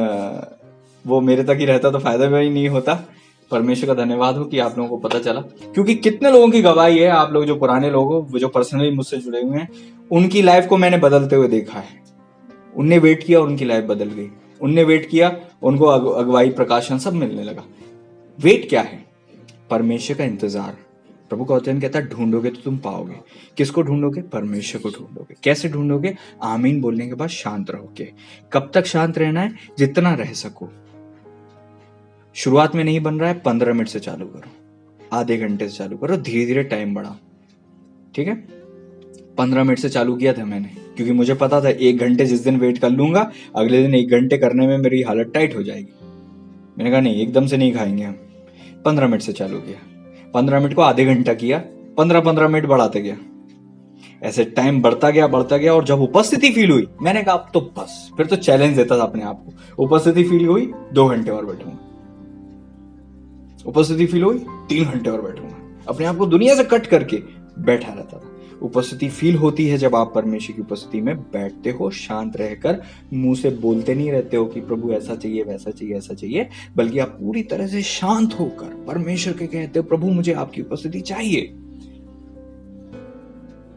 वो मेरे तक ही रहता तो फायदा भी नहीं होता। परमेश्वर का धन्यवाद हो कि आप लोगों को पता चला, क्योंकि कितने लोगों की गवाही है, आप लोग जो पुराने लोग हो, जो पर्सनली मुझसे जुड़े हुए हैं, उनकी लाइफ को मैंने बदलते हुए देखा है। उनने वेट किया, उनकी लाइफ बदल गई। उनने वेट किया, उनको अगुवाई, प्रकाशन सब मिलने लगा। वेट क्या है? परमेश्वर का इंतजार। प्रभु का वचन कहता है ढूंढोगे तो तुम पाओगे। किसको ढूंढोगे? परमेश्वर को ढूंढोगे। कैसे ढूंढोगे? आमीन बोलने के बाद शांत रहोगे। कब तक शांत रहना है? जितना रह सको। शुरुआत में नहीं बन रहा है, 15 मिनट से चालू करो, आधे घंटे से चालू करो, धीरे धीरे टाइम बढ़ाओ। ठीक है? 15 मिनट से चालू किया था मैंने, क्योंकि मुझे पता था 1 घंटे जिस दिन वेट कर लूंगा, अगले दिन 1 घंटे करने में मेरी हालत टाइट हो जाएगी। मैंने कहा नहीं, एकदम से नहीं खाएंगे हम। 15 मिनट से चालू किया, 15 मिनट को आधे घंटा किया, 15-15 मिनट बढ़ाते गया। ऐसे टाइम बढ़ता गया और जब उपस्थिति फील हुई, मैंने कहा अब तो बस, फिर तो चैलेंज देता था अपने आप को। उपस्थिति फील हुई, 2 घंटे और बैठूंगा। उपस्थिति फील हुई, 3 घंटे और बैठूंगा। अपने आप को दुनिया से कट करके बैठा रहता था। उपस्थिति फील होती है जब आप परमेश्वर की उपस्थिति में बैठते हो, शांत रहकर, मुंह से बोलते नहीं रहते हो कि प्रभु ऐसा चाहिए, वैसा चाहिए, ऐसा चाहिए, बल्कि आप पूरी तरह से शांत होकर परमेश्वर के कहते हो प्रभु मुझे आपकी उपस्थिति चाहिए।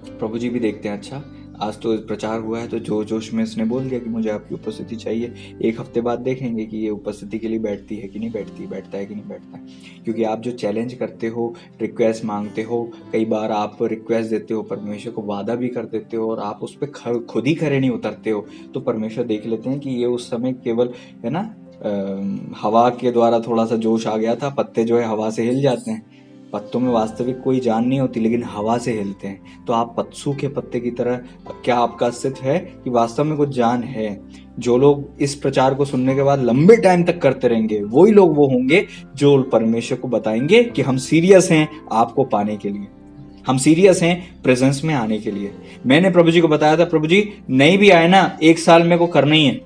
प्रभु जी भी देखते हैं, अच्छा आज तो प्रचार हुआ है तो जोश जोश में इसने बोल दिया कि मुझे आपकी उपस्थिति चाहिए। 1 हफ्ते बाद देखेंगे कि ये उपस्थिति के लिए बैठती है कि नहीं बैठती, बैठता है कि नहीं बैठता है। क्योंकि आप जो चैलेंज करते हो, रिक्वेस्ट मांगते हो, कई बार आप रिक्वेस्ट देते हो, परमेश्वर को वादा भी कर देते हो, और आप उस पर खुद ही खड़े नहीं उतरते हो, तो परमेश्वर देख लेते हैं कि ये उस समय केवल है ना, हवा के द्वारा थोड़ा सा जोश आ गया था। पत्ते जो है हवा से हिल जाते हैं, पत्तों में वास्तविक कोई जान नहीं होती, लेकिन हवा से हिलते हैं। तो आप सूखे पत्ते की तरह, क्या आपका अस्तित्व है कि वास्तव में कुछ जान है? जो लोग इस प्रचार को सुनने के बाद लंबे टाइम तक करते रहेंगे, वही लोग वो होंगे जो परमेश्वर को बताएंगे कि हम सीरियस हैं आपको पाने के लिए, हम सीरियस हैं प्रेजेंस में आने के लिए। मैंने प्रभु जी को बताया था, प्रभु जी नहीं भी आए ना, 1 साल मेरे को करना ही है,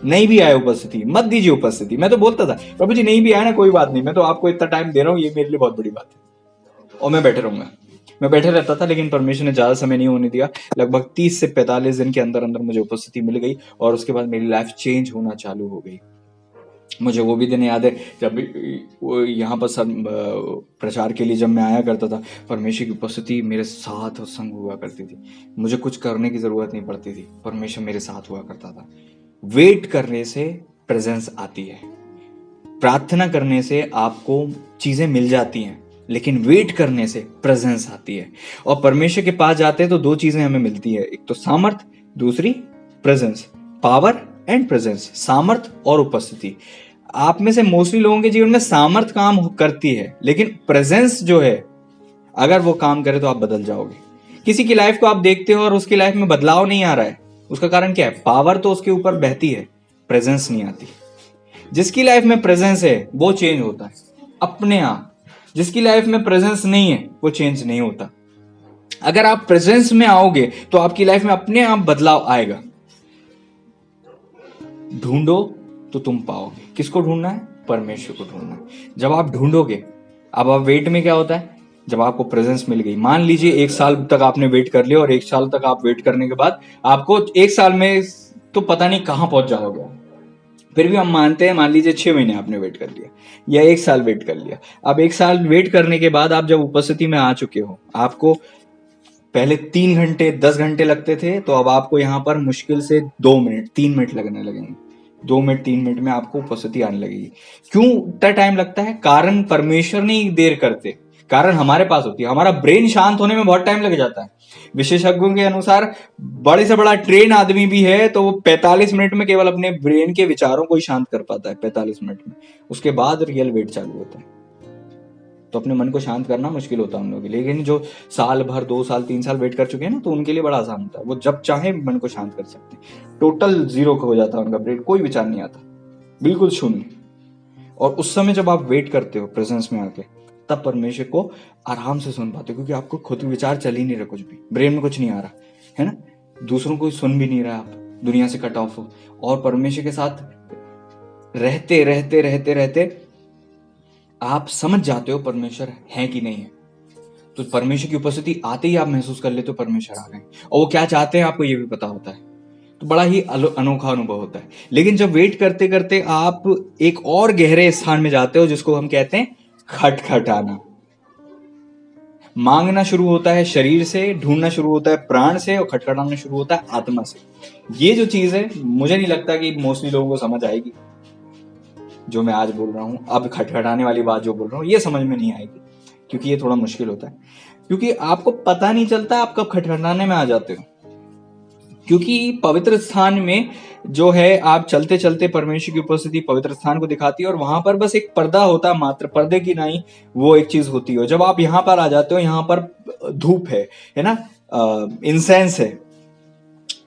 नहीं भी आए उपस्थिति मत दीजिए उपस्थिति। मैं तो बोलता था प्रभु जी नहीं भी आए ना कोई बात नहीं, मैं तो आपको इतना टाइम दे रहा हूँ, ये मेरे लिए बहुत बड़ी बात है, और मैं बैठे रहूंगा। मैं बैठे रहता था, लेकिन परमेश्वर ने ज्यादा समय नहीं होने दिया। लगभग 30 से 45 दिन के अंदर अंदर मुझे उपस्थिति मिल गई, और उसके बाद मेरी लाइफ चेंज होना चालू हो गई। मुझे वो भी दिन याद है जब यहाँ पर प्रचार के लिए जब मैं आया करता था, परमेश्वर की उपस्थिति मेरे साथ और संग हुआ करती थी। मुझे कुछ करने की जरूरत नहीं पड़ती थी, परमेश्वर मेरे साथ हुआ करता था। वेट करने से प्रेजेंस आती है, प्रार्थना करने से आपको चीजें मिल जाती हैं, लेकिन वेट करने से प्रेजेंस आती है। और परमेश्वर के पास जाते हैं तो 2 चीजें हमें मिलती है, एक तो सामर्थ, दूसरी प्रेजेंस। पावर एंड प्रेजेंस, सामर्थ और उपस्थिति। आप में से मोस्टली लोगों के जीवन में सामर्थ काम करती है, लेकिन प्रेजेंस जो है अगर वो काम करे तो आप बदल जाओगे। किसी की लाइफ को आप देखते हो और उसकी लाइफ में बदलाव नहीं आ रहा है, उसका कारण क्या है? पावर तो उसके ऊपर बहती है, प्रेजेंस नहीं आती। जिसकी लाइफ में प्रेजेंस है वो चेंज होता है अपने आप, जिसकी लाइफ में प्रेजेंस नहीं है वो चेंज नहीं होता। अगर आप प्रेजेंस में आओगे तो आपकी लाइफ में अपने आप बदलाव आएगा। ढूंढो तो तुम पाओगे। किसको ढूंढना है? परमेश्वर को ढूंढना है। जब आप ढूंढोगे, अब आप वेट में क्या होता है, जब आपको प्रेजेंस मिल गई, मान लीजिए 1 साल तक आपने वेट कर लिया, और 1 साल तक आप वेट करने के बाद आपको 1 साल में तो पता नहीं कहां पहुंच जाओगे, फिर भी हम मानते हैं, मान लीजिए 6 महीने आपने वेट कर लिया या 1 साल वेट कर लिया। अब 1 साल वेट करने के बाद आप जब उपस्थिति में आ चुके हो, आपको पहले 3 घंटे 10 घंटे लगते थे, तो अब आपको यहाँ पर मुश्किल से 2 मिनट 3 मिनट लगने लगेंगे। 2 मिनट 3 मिनट में आपको उपस्थिति आने लगेगी। क्यों इतना टाइम लगता है? कारण परमेश्वर नहीं देर करते, कारण हमारे पास होती है। हमारा ब्रेन शांत होने में बहुत टाइम लग जाता है। विशेषज्ञों के अनुसार बड़े से बड़ा ट्रेन आदमी भी है तो वो 45 मिनट में केवल अपने ब्रेन के विचारों को ही शांत कर पाता है, 45 मिनट में। उसके बाद रियल वेट चालू होता है। तो अपने मन को शांत करना मुश्किल होता है उन लोगों के लिए, लेकिन जो साल भर 2 साल 3 साल वेट कर चुके हैं ना, तो उनके लिए बड़ा आसान होता है। वो जब चाहे मन को शांत कर सकते हैं। टोटल जीरो हो जाता है उनका ब्रेन, कोई विचार नहीं आता, बिल्कुल शून्य। और उस समय जब आप वेट करते हो प्रेजेंस में आके, तब परमेश्वर को आराम से सुन पाते हो, क्योंकि आपको खुद विचार चल ही नहीं रहा, कुछ भी ब्रेन में कुछ नहीं आ रहा है ना, दूसरों को सुन भी नहीं रहा, आप दुनिया से कट ऑफ हो, और परमेश्वर के साथ रहते रहते रहते रहते आप समझ जाते हो परमेश्वर है कि नहीं है। तो परमेश्वर की उपस्थिति आते ही आप महसूस कर लेते हो परमेश्वर आ गए, और वो क्या चाहते हैं आपको ये भी पता होता है। तो बड़ा ही अनोखा अनुभव होता है। लेकिन जब वेट करते करते आप एक और गहरे स्थान में जाते हो, जिसको हम कहते हैं खटखटाना। मांगना शुरू होता है शरीर से, ढूंढना शुरू होता है प्राण से, और खटखटाना शुरू होता है आत्मा से। ये जो चीज है, मुझे नहीं लगता कि मोस्टली लोगों को समझ आएगी जो मैं आज बोल रहा हूं। अब खटखटाने वाली बात जो बोल रहा हूं ये समझ में नहीं आएगी, क्योंकि ये थोड़ा मुश्किल होता है, क्योंकि आपको पता नहीं चलता आप कब खटखटाने में आ जाते हो। क्योंकि पवित्र स्थान में जो है, आप चलते चलते परमेश्वर की उपस्थिति पवित्र स्थान को दिखाती है, और वहां पर बस एक पर्दा होता है, मात्र पर्दे की नहीं वो एक चीज होती है। जब आप यहाँ पर आ जाते हो, यहाँ पर धूप है ना, इंसेंस है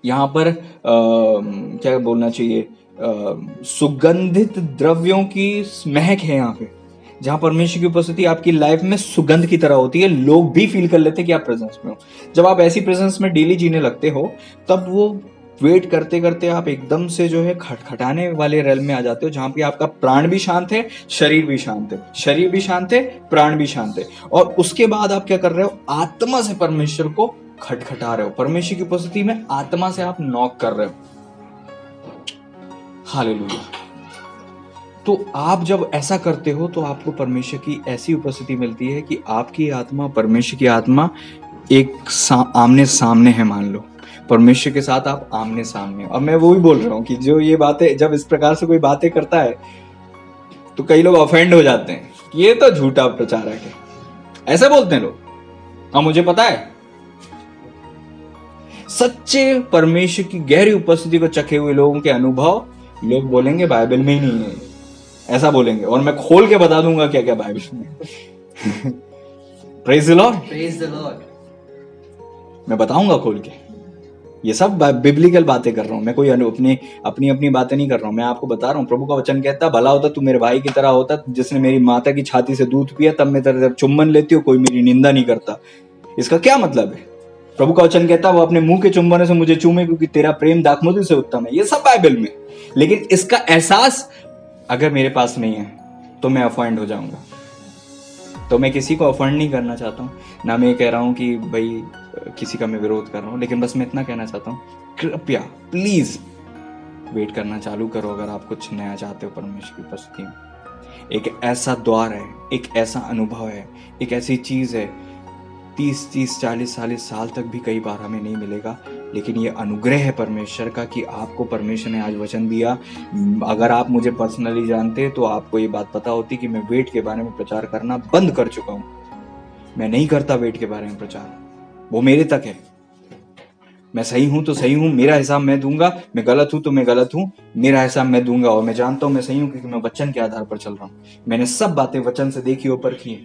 यहाँ पर, क्या बोलना चाहिए, सुगंधित द्रव्यों की महक है यहाँ पे, जहां परमेश्वर की उपस्थिति आपकी लाइफ में सुगंध की तरह होती है। लोग भी फील कर लेते हैं कि आप प्रेजेंस में हो। जब आप ऐसी प्रेजेंस में डेली जीने लगते हो, तब वो वेट करते करते आप एकदम से जो है खटखटाने वाले रेल में आ जाते हो, जहां पे आपका प्राण भी शांत है, शरीर भी शांत है, शरीर भी शांत है, प्राण भी शांत है। और उसके बाद आप क्या कर रहे हो, आत्मा से परमेश्वर को खटखटा रहे हो। परमेश्वर की उपस्थिति में आत्मा से आप नॉक कर रहे हो। हालेलुया। तो आप जब ऐसा करते हो तो आपको परमेश्वर की ऐसी उपस्थिति मिलती है कि आपकी आत्मा, परमेश्वर की आत्मा एक आमने सामने है। मान लो परमेश्वर के साथ आप आमने सामने। और मैं वो ही बोल रहा हूं कि जो ये बातें, जब इस प्रकार से कोई बातें करता है तो कई लोग ऑफेंड हो जाते हैं, ये तो झूठा प्रचारक है, ऐसे बोलते हैं लोग। हाँ, मुझे पता है, सच्चे परमेश्वर की गहरी उपस्थिति को चखे हुए लोगों के अनुभव लोग बोलेंगे बाइबल में ही नहीं है, ऐसा बोलेंगे। और मैं खोल के बता दूंगा क्या क्या बाइबल में। Praise the Lord, praise the Lord. मैं बताऊंगा खोल के, ये सब बिब्लिकल बातें कर रहा हूं मैं, कोई अपनी बातें नहीं कर रहा हूं। मैं आपको बता रहा हूं, प्रभु का वचन कहता, भला होता तू मेरे भाई की तरह होता, जिसने मेरी माता की छाती से दूध पिया, तब मैं तेरे चुम्बन लेती हूँ, कोई मेरी निंदा नहीं करता। इसका क्या मतलब है? प्रभु का वचन कहता, वो अपने मुंह के चुम्बन से मुझे चूमे, क्योंकि तेरा प्रेम दाखमधु से उत्तम है। ये सब बाइबल में। लेकिन इसका एहसास अगर मेरे पास नहीं है तो मैं ऑफेंड हो जाऊंगा। तो मैं किसी को ऑफेंड नहीं करना चाहता हूँ, ना मैं कह रहा हूँ कि भाई किसी का मैं विरोध कर रहा हूँ, लेकिन बस मैं इतना कहना चाहता हूँ, कृपया प्लीज वेट करना चालू करो अगर आप कुछ नया चाहते हो परमेश्वर की उपस्थिति में। एक ऐसा द्वार है, एक ऐसा अनुभव है, एक ऐसी चीज है, 30 40 साल तक भी कई बार हमें नहीं मिलेगा, लेकिन ये अनुग्रह है परमेश्वर का कि आपको परमेश्वर ने आज वचन दिया। अगर आप मुझे पर्सनली जानते तो आपको ये बात पता होती कि मैं वेट के बारे में प्रचार करना बंद कर चुका हूं। मैं नहीं करता वेट के बारे में प्रचार, वो मेरे तक है। मैं सही हूं तो सही हूं, मेरा हिसाब मैं दूंगा, मैं गलत हूं तो मैं गलत हूं, मेरा हिसाब मैं दूंगा। और मैं जानता हूं मैं सही हूं क्योंकि मैं वचन के आधार पर चल रहा हूं। मैंने सब बातें वचन से देखी और परखी,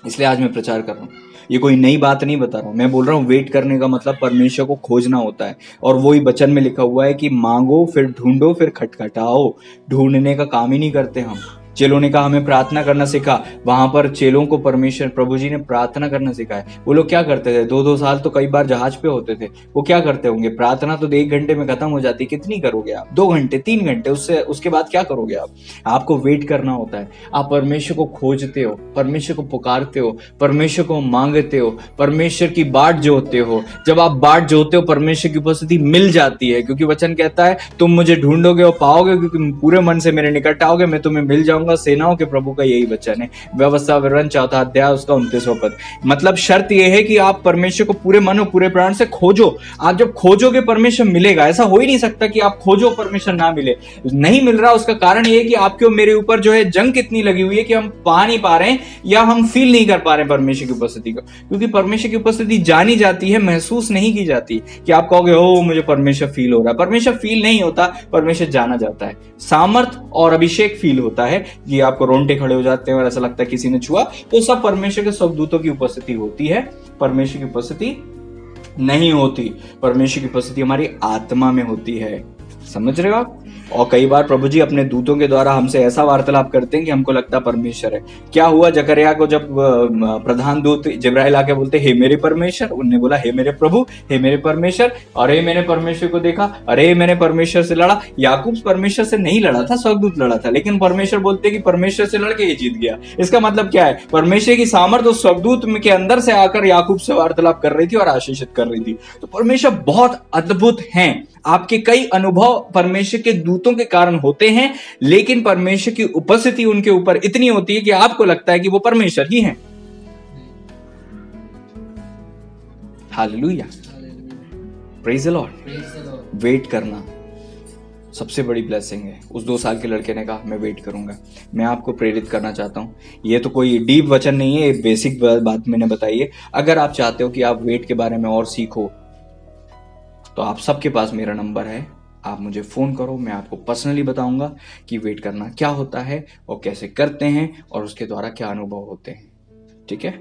इसलिए आज मैं प्रचार कर रहा हूं। ये कोई नई बात नहीं बता रहा हूं। मैं बोल रहा हूं वेट करने का मतलब परमेश्वर को खोजना होता है, और वही वचन में लिखा हुआ है कि मांगो फिर ढूंढो फिर खटखटाओ। ढूंढने का काम ही नहीं करते हम। चेलों ने कहा हमें प्रार्थना करना सिखा, वहां पर चेलों को परमेश्वर प्रभु जी ने प्रार्थना करना सिखाया। वो लोग क्या करते थे, 2-2 साल तो कई बार जहाज पे होते थे। वो क्या करते होंगे, प्रार्थना तो 1 घंटे में खत्म हो जाती, कितनी करोगे आप, 2 घंटे 3 घंटे, उसके बाद क्या करोगे आप? आपको वेट करना होता है। आप परमेश्वर को खोजते हो, परमेश्वर को पुकारते हो, परमेश्वर को मांगते हो, परमेश्वर की बाट जोतते हो। जब आप बाट जोतते हो परमेश्वर की उपस्थिति मिल जाती है, क्योंकि वचन कहता है तुम मुझे ढूंढोगे और पाओगे, क्योंकि पूरे मन से मेरे निकट आओगे, मैं तुम्हें मिल जाऊंगा। सेनाओं के प्रभु का यही वचन है, व्यवस्था विवरण 4 अध्याय उसका 29वां पद। मतलब शर्त यह है कि आप परमेश्वर को पूरे मन और पूरे प्राण से खोजो। आप जब खोजोगे परमेश्वर मिलेगा। ऐसा हो ही नहीं सकता कि आप खोजो परमेश्वर ना मिले। नहीं मिल रहा, उसका कारण यह है कि आपके और मेरे ऊपर जो है जंग कितनी लगी हुई है कि हम पा नहीं पा रहे हैं, या हम फील नहीं कर पा रहे हैं परमेश्वर की उपस्थिति को। क्योंकि परमेश्वर की उपस्थिति जानी जाती है, महसूस नहीं की जाती। कि आप कहोगे हो मुझे परमेश्वर फील हो रहा है। परमेश्वर फील नहीं होता, परमेश्वर जाना जाता है। सामर्थ और अभिषेक फील होता है कि आपको रोंगटे खड़े हो जाते हैं और ऐसा लगता है किसी ने छुआ, तो सब परमेश्वर के स्वर्गदूतों की उपस्थिति होती है। परमेश्वर की उपस्थिति नहीं होती। परमेश्वर की उपस्थिति हमारी आत्मा में होती है। समझ रहे हो आप? और कई बार प्रभु जी अपने दूतों के द्वारा हमसे ऐसा वार्तालाप करते हैं कि हमको लगता परमेश्वर है। क्या हुआ जकरिया को जब प्रधान दूत जिब्राइल आके बोलते हे मेरे परमेश्वर, उन्होंने बोला हे मेरे प्रभु, हे मेरे परमेश्वर। अरे मैंने परमेश्वर को देखा, अरे मैंने परमेश्वर से लड़ा। याकूब परमेश्वर से नहीं लड़ा था, स्वर्गदूत लड़ा था, लेकिन परमेश्वर बोलते कि परमेश्वर से लड़के ये जीत गया। इसका मतलब क्या है? परमेश्वर की सामर्थ्य उस स्वर्गदूत के अंदर से आकर याकूब से वार्तालाप कर रही थी और आशीषित कर रही थी। तो परमेश्वर बहुत अद्भुत हैं। आपके कई अनुभव परमेश्वर के दूतों के कारण होते हैं, लेकिन परमेश्वर की उपस्थिति उनके ऊपर इतनी होती है कि आपको लगता है कि वो परमेश्वर ही हैं। Hallelujah, praise the lord. Wait करना सबसे बड़ी ब्लेसिंग है। उस 2 साल के लड़के ने कहा मैं वेट करूंगा। मैं आपको प्रेरित करना चाहता हूं, ये तो कोई डीप वचन नहीं है, ये बेसिक बात मैंने बताई है। अगर आप चाहते हो कि आप वेट के बारे में और सीखो तो आप सबके पास मेरा नंबर है, आप मुझे फोन करो, मैं आपको पर्सनली बताऊंगा कि वेट करना क्या होता है और कैसे करते हैं और उसके द्वारा क्या अनुभव होते हैं। ठीक है,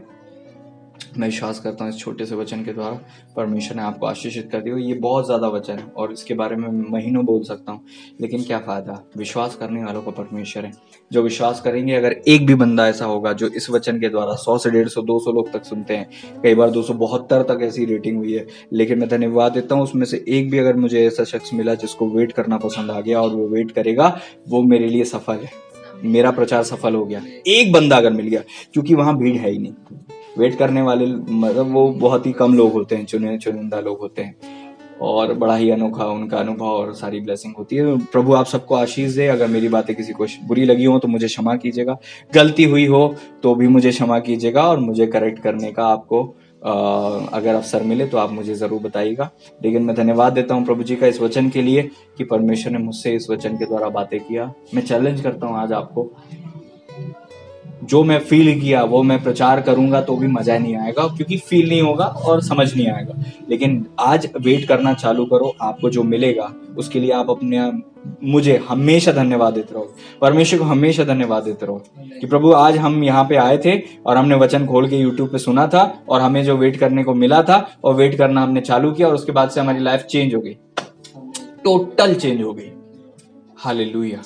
मैं विश्वास करता हूँ इस छोटे से वचन के द्वारा परमेश्वर ने आपको आशीषित कर दिया। ये बहुत ज्यादा वचन है और इसके बारे में महीनों बोल सकता हूँ, लेकिन क्या फायदा? विश्वास करने वालों का परमेश्वर है। जो विश्वास करेंगे, अगर एक भी बंदा ऐसा होगा जो इस वचन के द्वारा 100 से 150 200 लोग तक सुनते हैं, कई बार 272 तक ऐसी रेटिंग हुई है, लेकिन मैं धन्यवाद देता हूँ उसमें से एक भी अगर मुझे ऐसा शख्स मिला जिसको वेट करना पसंद आ गया और वो वेट करेगा, वो मेरे लिए सफल है, मेरा प्रचार सफल हो गया। एक बंदा अगर मिल गया, क्योंकि वहां भीड़ है ही नहीं। वेट करने वाले मतलब वो बहुत ही कम लोग होते हैं, चुनिंदा लोग होते हैं, और बड़ा ही अनोखा उनका अनुभव और सारी ब्लेसिंग होती है। प्रभु आप सबको आशीष दे। अगर मेरी बातें किसी को बुरी लगी हो तो मुझे क्षमा कीजिएगा, गलती हुई हो तो भी मुझे क्षमा कीजिएगा, और मुझे करेक्ट करने का आपको अगर अवसर मिले तो आप मुझे जरूर बताइएगा। लेकिन मैं धन्यवाद देता हूँ प्रभु जी का इस वचन के लिए कि परमेश्वर ने मुझसे इस वचन के द्वारा बातें किया। मैं चैलेंज करता हूँ आज आपको, जो मैं फील किया वो मैं प्रचार करूंगा तो भी मजा नहीं आएगा, क्योंकि फील नहीं होगा और समझ नहीं आएगा। लेकिन आज वेट करना चालू करो, आपको जो मिलेगा उसके लिए आप अपने मुझे हमेशा धन्यवाद देते रहो, परमेश्वर को हमेशा धन्यवाद देते रहो कि प्रभु आज हम यहाँ पे आए थे और हमने वचन खोल के यूट्यूब पे सुना था और हमें जो वेट करने को मिला था और वेट करना हमने चालू किया, और उसके बाद से हमारी लाइफ चेंज हो गई, टोटल चेंज हो गई। हालेलुया।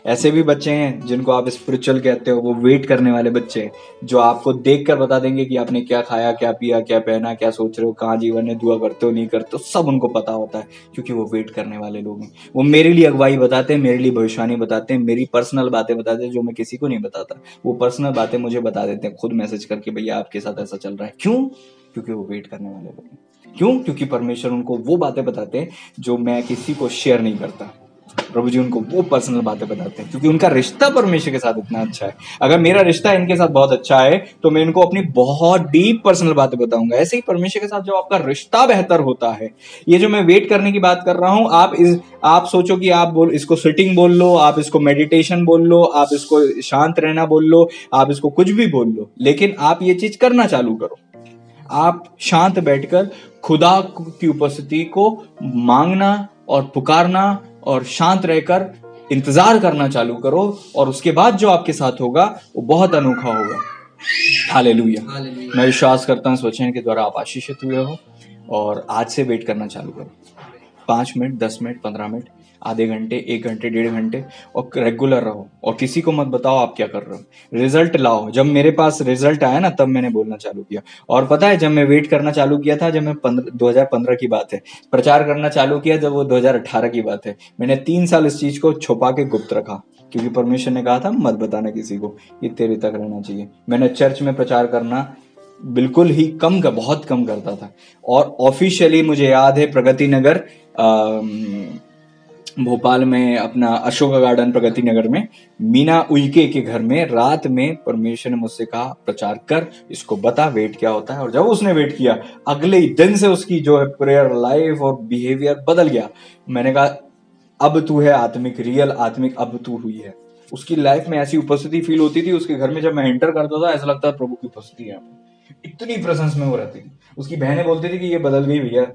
ऐसे भी बच्चे हैं जिनको आप स्पिरिचुअल कहते हो, वो वेट करने वाले बच्चे हैं, जो आपको देखकर बता देंगे कि आपने क्या खाया, क्या पिया, क्या पहना, क्या सोच रहे हो, कहाँ जीवन है, दुआ करते हो नहीं करते हो, सब उनको पता होता है, क्योंकि वो वेट करने वाले लोग हैं। वो मेरे लिए अगुवाई बताते हैं, मेरे लिए भविष्यवाणी बताते हैं, मेरी पर्सनल बातें बताते हैं जो मैं किसी को नहीं बताता। वो पर्सनल बातें मुझे बता देते हैं खुद मैसेज करके, भैया आपके साथ ऐसा चल रहा है। क्यों? क्योंकि वो वेट करने वाले लोग हैं। क्यों? क्योंकि परमेश्वर उनको वो बातें बताते हैं जो मैं किसी को शेयर नहीं करता। प्रभु जी उनको वो पर्सनल बातें बताते हैं, क्योंकि उनका रिश्ता परमेश्वर के साथ इतना अच्छा है। अगर मेरा रिश्ता इनके साथ बहुत अच्छा है तो मैं इनको अपनी बहुत डीप पर्सनल बातें बताऊंगा। ऐसे ही परमेश्वर के साथ जब आपका रिश्ता बेहतर होता है, ये जो मैं वेट करने की बात कर रहा हूं, आप सोचो कि आप इसको सिटिंग बोल लो, आप इसको मेडिटेशन बोल लो, आप इसको शांत रहना बोल लो, आप इसको कुछ भी बोल लो, लेकिन आप ये चीज करना चालू करो। आप शांत बैठकर खुदा की उपस्थिति को मांगना और पुकारना और शांत रहकर इंतजार करना चालू करो, और उसके बाद जो आपके साथ होगा वो बहुत अनोखा होगा। हालेलुया। मैं विश्वास करता हूँ इस वचन के द्वारा आप आशीषित हुए हो, और आज से वेट करना चालू करो। 5 मिनट, 10 मिनट, 15 मिनट, आधे घंटे, 1 घंटे, 1.5 घंटे, और रेगुलर रहो, और किसी को मत बताओ आप क्या कर रहे हो, रिजल्ट लाओ। जब मेरे पास रिजल्ट आया ना, तब मैंने बोलना चालू किया। और पता है, जब मैं वेट करना चालू किया था, जब मैं 2015 की बात है, प्रचार करना चालू किया जब वो 2018 की बात है, मैंने 3 साल इस चीज को छुपा के गुप्त रखा, क्योंकि परमेश्वर ने कहा था मत बताना किसी को, ये तेरे तक रहना चाहिए। मैंने चर्च में प्रचार करना बिल्कुल ही बहुत कम करता था, और ऑफिशियली मुझे याद है प्रगति नगर भोपाल में, अपना अशोका गार्डन प्रगति नगर में, मीना उइके के घर में रात में परमेश्वर ने मुझसे कहा प्रचार कर, इसको बता वेट क्या होता है। और जब उसने वेट किया, अगले ही दिन से उसकी जो है प्रेयर लाइफ और बिहेवियर बदल गया। मैंने कहा अब तू है आत्मिक, रियल आत्मिक, अब तू हुई है। उसकी लाइफ में ऐसी उपस्थिति फील होती थी उसके घर में, जब मैं एंटर करता था ऐसा लगता था प्रभु की उपस्थिति है, इतनी प्रेजेंस में वो रहती थी। उसकी बहनें बोलती थी कि ये बदल गई भैया,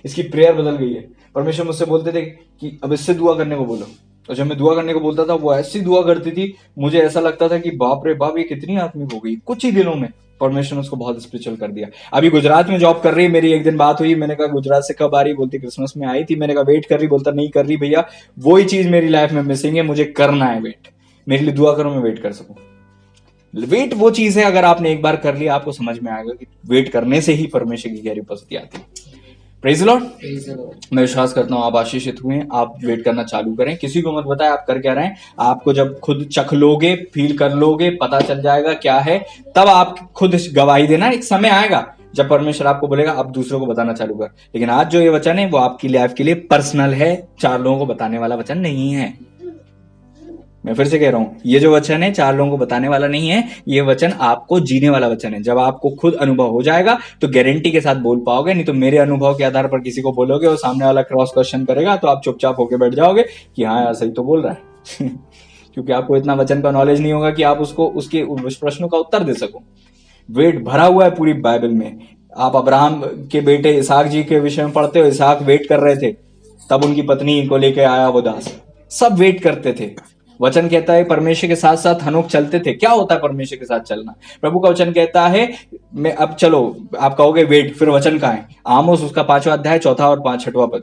इसकी प्रेयर बदल गई है। परमेश्वर मुझसे बोलते थे कि अब इससे दुआ करने को बोलो, और जब मैं दुआ करने को बोलता था वो ऐसी दुआ करती थी, मुझे ऐसा लगता था कि बाप रे बाप, ये कितनी आत्मिक हो गई कुछ ही दिनों में। परमेश्वर ने उसको बहुत स्पिरिचुअल कर दिया। अभी गुजरात में जॉब कर रही है, मेरी एक दिन बात हुई, मैंने कहा गुजरात से कब आ रही, बोलती क्रिसमस में आई थी। मैंने कहा वेट कर रही, बोलता नहीं कर रही भैया, वही चीज मेरी लाइफ में मिसिंग है, मुझे करना है वेट, मेरे लिए दुआ करो मैं वेट कर सकूं। वेट वो चीज है, अगर आपने एक बार कर लिया आपको समझ में आएगा कि वेट करने से ही परमेश्वर की गहरी उपस्थिति आती है। Praise Lord. मैं विश्वास करता हूं आप आशीषित हुए, आप वेट करना चालू करें, किसी को मत बताएं आप कर क्या रहे हैं। आपको जब खुद चख लोगे, फील कर लोगे, पता चल जाएगा क्या है, तब आप खुद गवाही देना। एक समय आएगा जब परमेश्वर आपको बोलेगा अब दूसरों को बताना चालू कर। लेकिन आज जो ये वचन है वो आपकी लाइफ के लिए पर्सनल है, 4 लोगों को बताने वाला वचन नहीं है। मैं फिर से कह रहा हूं, ये जो वचन है 4 लोगों को बताने वाला नहीं है, ये वचन आपको जीने वाला वचन है। जब आपको खुद अनुभव हो जाएगा तो गारंटी के साथ बोल पाओगे, नहीं तो मेरे अनुभव के आधार पर किसी को बोलोगे और सामने वाला क्रॉस क्वेश्चन करेगा तो आप चुपचाप होकर बैठ जाओगे कि हाँ यार सही तो बोल रहा है क्योंकि आपको इतना वचन का नॉलेज नहीं होगा कि आप उसको उसके उस प्रश्नों का उत्तर दे सको। वेट भरा हुआ है पूरी बाइबल में। आप अब्राहम के बेटे इसहाक जी के विषय में पढ़ते हो, इसहाक वेट कर रहे थे, तब उनकी पत्नी को लेकर आया वो दास, सब वेट करते थे। वचन कहता है परमेश्वर के साथ साथ हनोक चलते थे। क्या होता है परमेश्वर के साथ चलना? प्रभु का वचन कहता है, मैं अब चलो, आप कहोगे वेट, फिर वचन कहाँ है? आमोस उसका 5वां अध्याय 4था और 6वां पद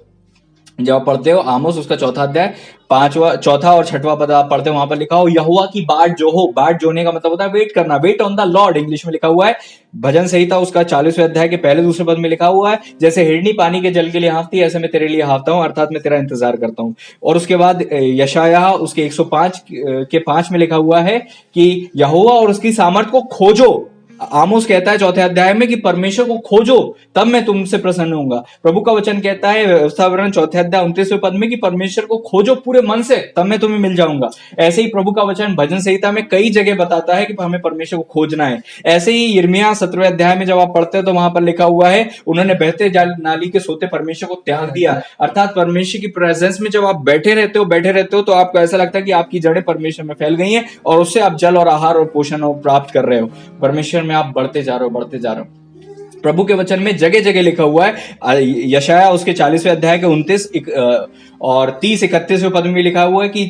जब आप पढ़ते हो, आमोस उसका 4था अध्याय 4था और 6वां पद आप पढ़ते हो, वहां पर लिखा हो यहोवा की बाट जो हो। बाट जोने का मतलब होता है वेट करना, wait on the lord, English में लिखा हुआ है। भजन संहिता उसका 40वें अध्याय के पहले दूसरे पद में लिखा हुआ है, जैसे हिरनी पानी के जल के लिए हाँफती है, ऐसे मैं तेरे लिए हाँफता हूं, अर्थात मैं तेरा इंतजार करता हूं। और उसके बाद यशायाह उसके 105 के 5 में लिखा हुआ है कि यहोवा और उसकी सामर्थ को खोजो। आमोस कहता है 4थे अध्याय में कि परमेश्वर को खोजो तब मैं तुमसे प्रसन्न होऊंगा। प्रभु का वचन कहता है व्यवस्था विवरण 4थे अध्याय 29वें पद में कि परमेश्वर को खोजो पूरे मन से तब मैं तुम्हें मिल जाऊंगा। ऐसे ही प्रभु का वचन भजन संहिता में कई जगह बताता है कि हमें परमेश्वर को खोजना है। ऐसे ही यिर्मयाह 17वें अध्याय में जब आप पढ़ते हो तो वहां पर लिखा हुआ है उन्होंने बहते नाली के सोते परमेश्वर को त्याग दिया। अर्थात परमेश्वर की प्रेजेंस में जब आप बैठे रहते हो तो आपको ऐसा लगता है कि आपकी जड़ें परमेश्वर में फैल गई हैं और उससे आप जल और आहार और पोषण प्राप्त कर रहे हो। परमेश्वर में आप बढ़ते जा रहे हो। प्रभु के वचन में जगह जगह लिखा हुआ है, यशायाह उसके 40वें अध्याय के 29 और 30-31वें पद में लिखा हुआ है कि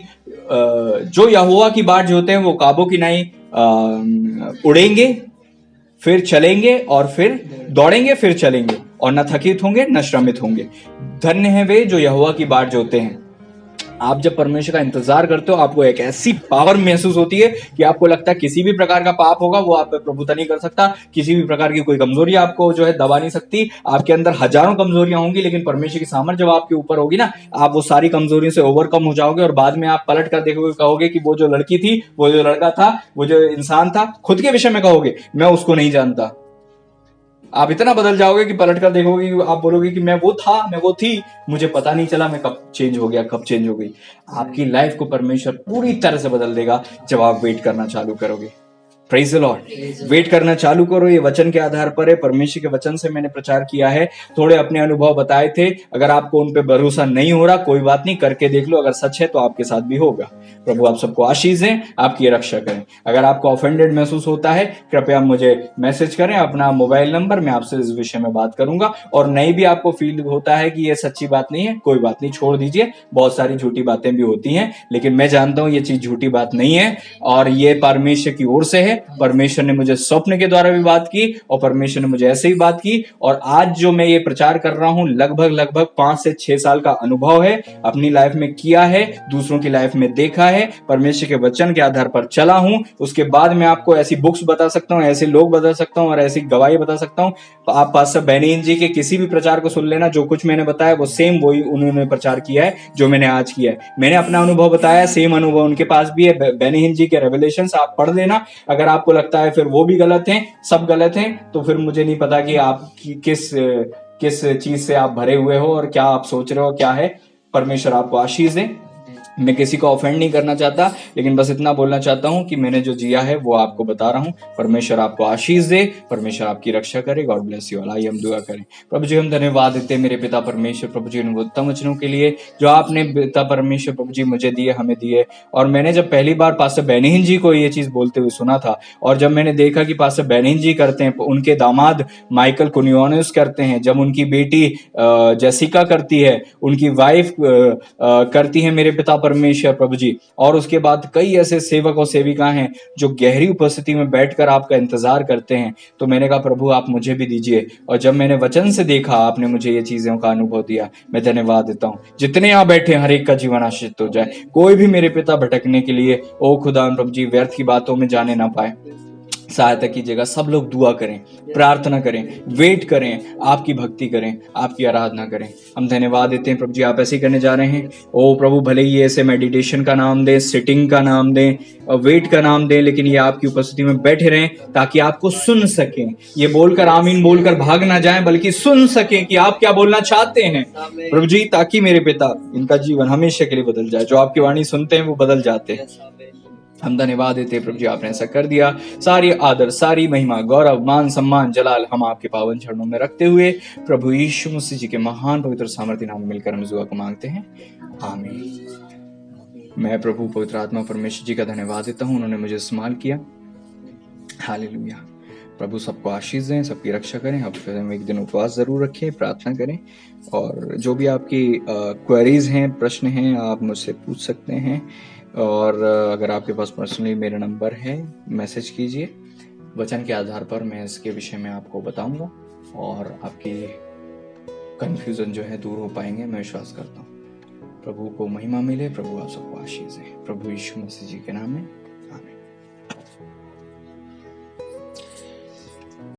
जो यहोवा की बाट जोते हैं वो काबों की नाई उड़ेंगे, फिर चलेंगे और फिर दौड़ेंगे, फिर चलेंगे और न थकित होंगे न श्रमित होंगे। धन्य है वे जो यहोवा की बाट जोते हैं। आप जब परमेश्वर का इंतजार करते हो आपको एक ऐसी पावर महसूस होती है कि आपको लगता है किसी भी प्रकार का पाप होगा वो आप पे प्रभुता नहीं कर सकता, किसी भी प्रकार की कोई कमजोरी आपको जो है दबा नहीं सकती। आपके अंदर हजारों कमजोरियां होंगी लेकिन परमेश्वर की सामर्थ जब आपके ऊपर होगी ना, आप वो सारी कमजोरियों से ओवरकम हो जाओगे और बाद में आप पलट कर देखोगे, कहोगे कि वो जो लड़की थी, वो जो लड़का था, वो जो इंसान था, खुद के विषय में कहोगे मैं उसको नहीं जानता। आप इतना बदल जाओगे कि पलट कर देखोगे, आप बोलोगे कि मैं वो था, मैं वो थी, मुझे पता नहीं चला मैं कब चेंज हो गया, कब चेंज हो गई। आपकी लाइफ को परमेश्वर पूरी तरह से बदल देगा जब आप वेट करना चालू करोगे। Praise the lord. वेट करना चालू करो, ये वचन के आधार पर है, परमेश्वर के वचन से मैंने प्रचार किया है, थोड़े अपने अनुभव बताए थे। अगर आपको उन पे भरोसा नहीं हो रहा कोई बात नहीं, करके देख लो, अगर सच है तो आपके साथ भी होगा। प्रभु आप सबको आशीष दें, आपकी रक्षा करें। अगर आपको ऑफेंडेड महसूस होता है कृपया मुझे मैसेज करें, अपना मोबाइल नंबर, मैं आपसे इस विषय में बात करूंगा। और नहीं भी आपको फील होता है कि ये सच्ची बात नहीं है, कोई बात नहीं, छोड़ दीजिए। बहुत सारी झूठी बातें भी होती हैं लेकिन मैं जानता हूं ये चीज झूठी बात नहीं है और ये परमेश्वर की ओर से है। परमेश्वर ने मुझे स्वप्न के द्वारा भी बात की और परमेश्वर ने मुझे ऐसे ही बात की। और आज जो मैं ये प्रचार कर रहा हूं लगभग 5 से 6 साल का अनुभव है, अपनी लाइफ में किया है, दूसरों की लाइफ में देखा है, परमेश्वर के वचन के आधार पर चला हूं। उसके बाद मैं आपको ऐसी बुक्स बता सकता हूं, ऐसे लोग बता सकता हूं और ऐसी गवाही बता सकता हूं। आप पास्टर बेनी हिन जी के किसी भी प्रचार को सुन लेना, जो कुछ मैंने बताया वो सेम वही उन्होंने प्रचार किया है जो मैंने आज किया है। मैंने अपना अनुभव बताया, सेम अनुभव उनके पास भी है। बेनी हिन जी के रेवलेशंस आप पढ़ लेना। अगर आपको लगता है फिर वो भी गलत हैं, सब गलत हैं, तो फिर मुझे नहीं पता कि आप किस चीज से आप भरे हुए हो और क्या आप सोच रहे हो क्या है। परमेश्वर आपको आशीष दे। मैं किसी को ऑफेंड नहीं करना चाहता लेकिन बस इतना बोलना चाहता हूं कि मैंने जो जिया है वो आपको बता रहा हूं। परमेश्वर आपको आशीष दे, परमेश्वर आपकी रक्षा करे। God bless you all. आइए हम दुआ करें। प्रभु जी हम धन्यवाद देते हैं मेरे पिता परमेश्वर, प्रभु जी उन उत्तम वचनों के लिए जो आपने पिता परमेश्वर प्रभु जी मुझे दिए, हमें दिए। और मैंने जब पहली बार पास्टर बेनी हिन जी को ये चीज बोलते हुए सुना था और जब मैंने देखा कि पास्टर बेनी हिन जी करते हैं, उनके दामाद माइकल कुनियोनिस करते हैं, जब उनकी बेटी जेसिका करती है, उनकी वाइफ करती है मेरे पिता परमेश्वर प्रभु जी। और उसके बाद कई ऐसे सेवक और सेविका हैं जो गहरी उपस्थिति में बैठकर आपका इंतजार करते हैं। तो मैंने कहा प्रभु आप मुझे भी दीजिए, और जब मैंने वचन से देखा, आपने मुझे ये चीजों का अनुभव दिया। मैं धन्यवाद देता हूँ। जितने यहाँ बैठे हर एक का जीवन आशीषित हो जाए, कोई भी मेरे पिता भटकने के लिए ओ खुदा प्रभु जी व्यर्थ की बातों में जाने ना पाए। सहायता कीजिएगा। सब लोग दुआ करें, प्रार्थना करें, वेट करें, आपकी भक्ति करें, आपकी आराधना करें। हम धन्यवाद देते हैं प्रभु जी, आप ऐसे ही करने जा रहे हैं। ओ प्रभु, भले ही ऐसे मेडिटेशन का नाम दें, सिटिंग का नाम दें और वेट का नाम दें, लेकिन ये आपकी उपस्थिति में बैठे रहें ताकि आपको सुन सकें। ये बोलकर आमीन बोलकर भाग ना जाएं, बल्कि सुन सकें कि आप क्या बोलना चाहते हैं प्रभु जी, ताकि मेरे पिता इनका जीवन हमेशा के लिए बदल जाए। जो आपकी वाणी सुनते हैं वो बदल जाते हैं। हम धन्यवाद देते हैं प्रभु जी, आपने ऐसा कर दिया। सारी आदर, सारी महिमा, गौरव, मान, सम्मान, जलाल हम आपके पावन चरणों में रखते हुए प्रभु यीशु मसीह जी के महान पवित्र सामर्थ्य नाम में मिलकर हम दुआ को मांगते हैं, आमीन। मैं प्रभु पवित्र आत्मा परमेश्वर जी का धन्यवाद देता हूँ, उन्होंने मुझे इस्तेमाल किया। हालेलुया। प्रभु सबको आशीष दें, सबकी रक्षा करें। हफ्ते में एक दिन उपवास जरूर रखें, प्रार्थना करें, और जो भी आपकी क्वेरीज हैं, प्रश्न हैं, आप मुझसे पूछ सकते हैं। और अगर आपके पास पर्सनली मेरा नंबर है, मैसेज कीजिए। वचन के आधार पर मैं इसके विषय में आपको बताऊंगा और आपकी कंफ्यूजन जो है दूर हो पाएंगे, मैं विश्वास करता हूँ। प्रभु को महिमा मिले, प्रभु आप सबको आशीष दे। प्रभु यीशु मसीह जी के नाम में।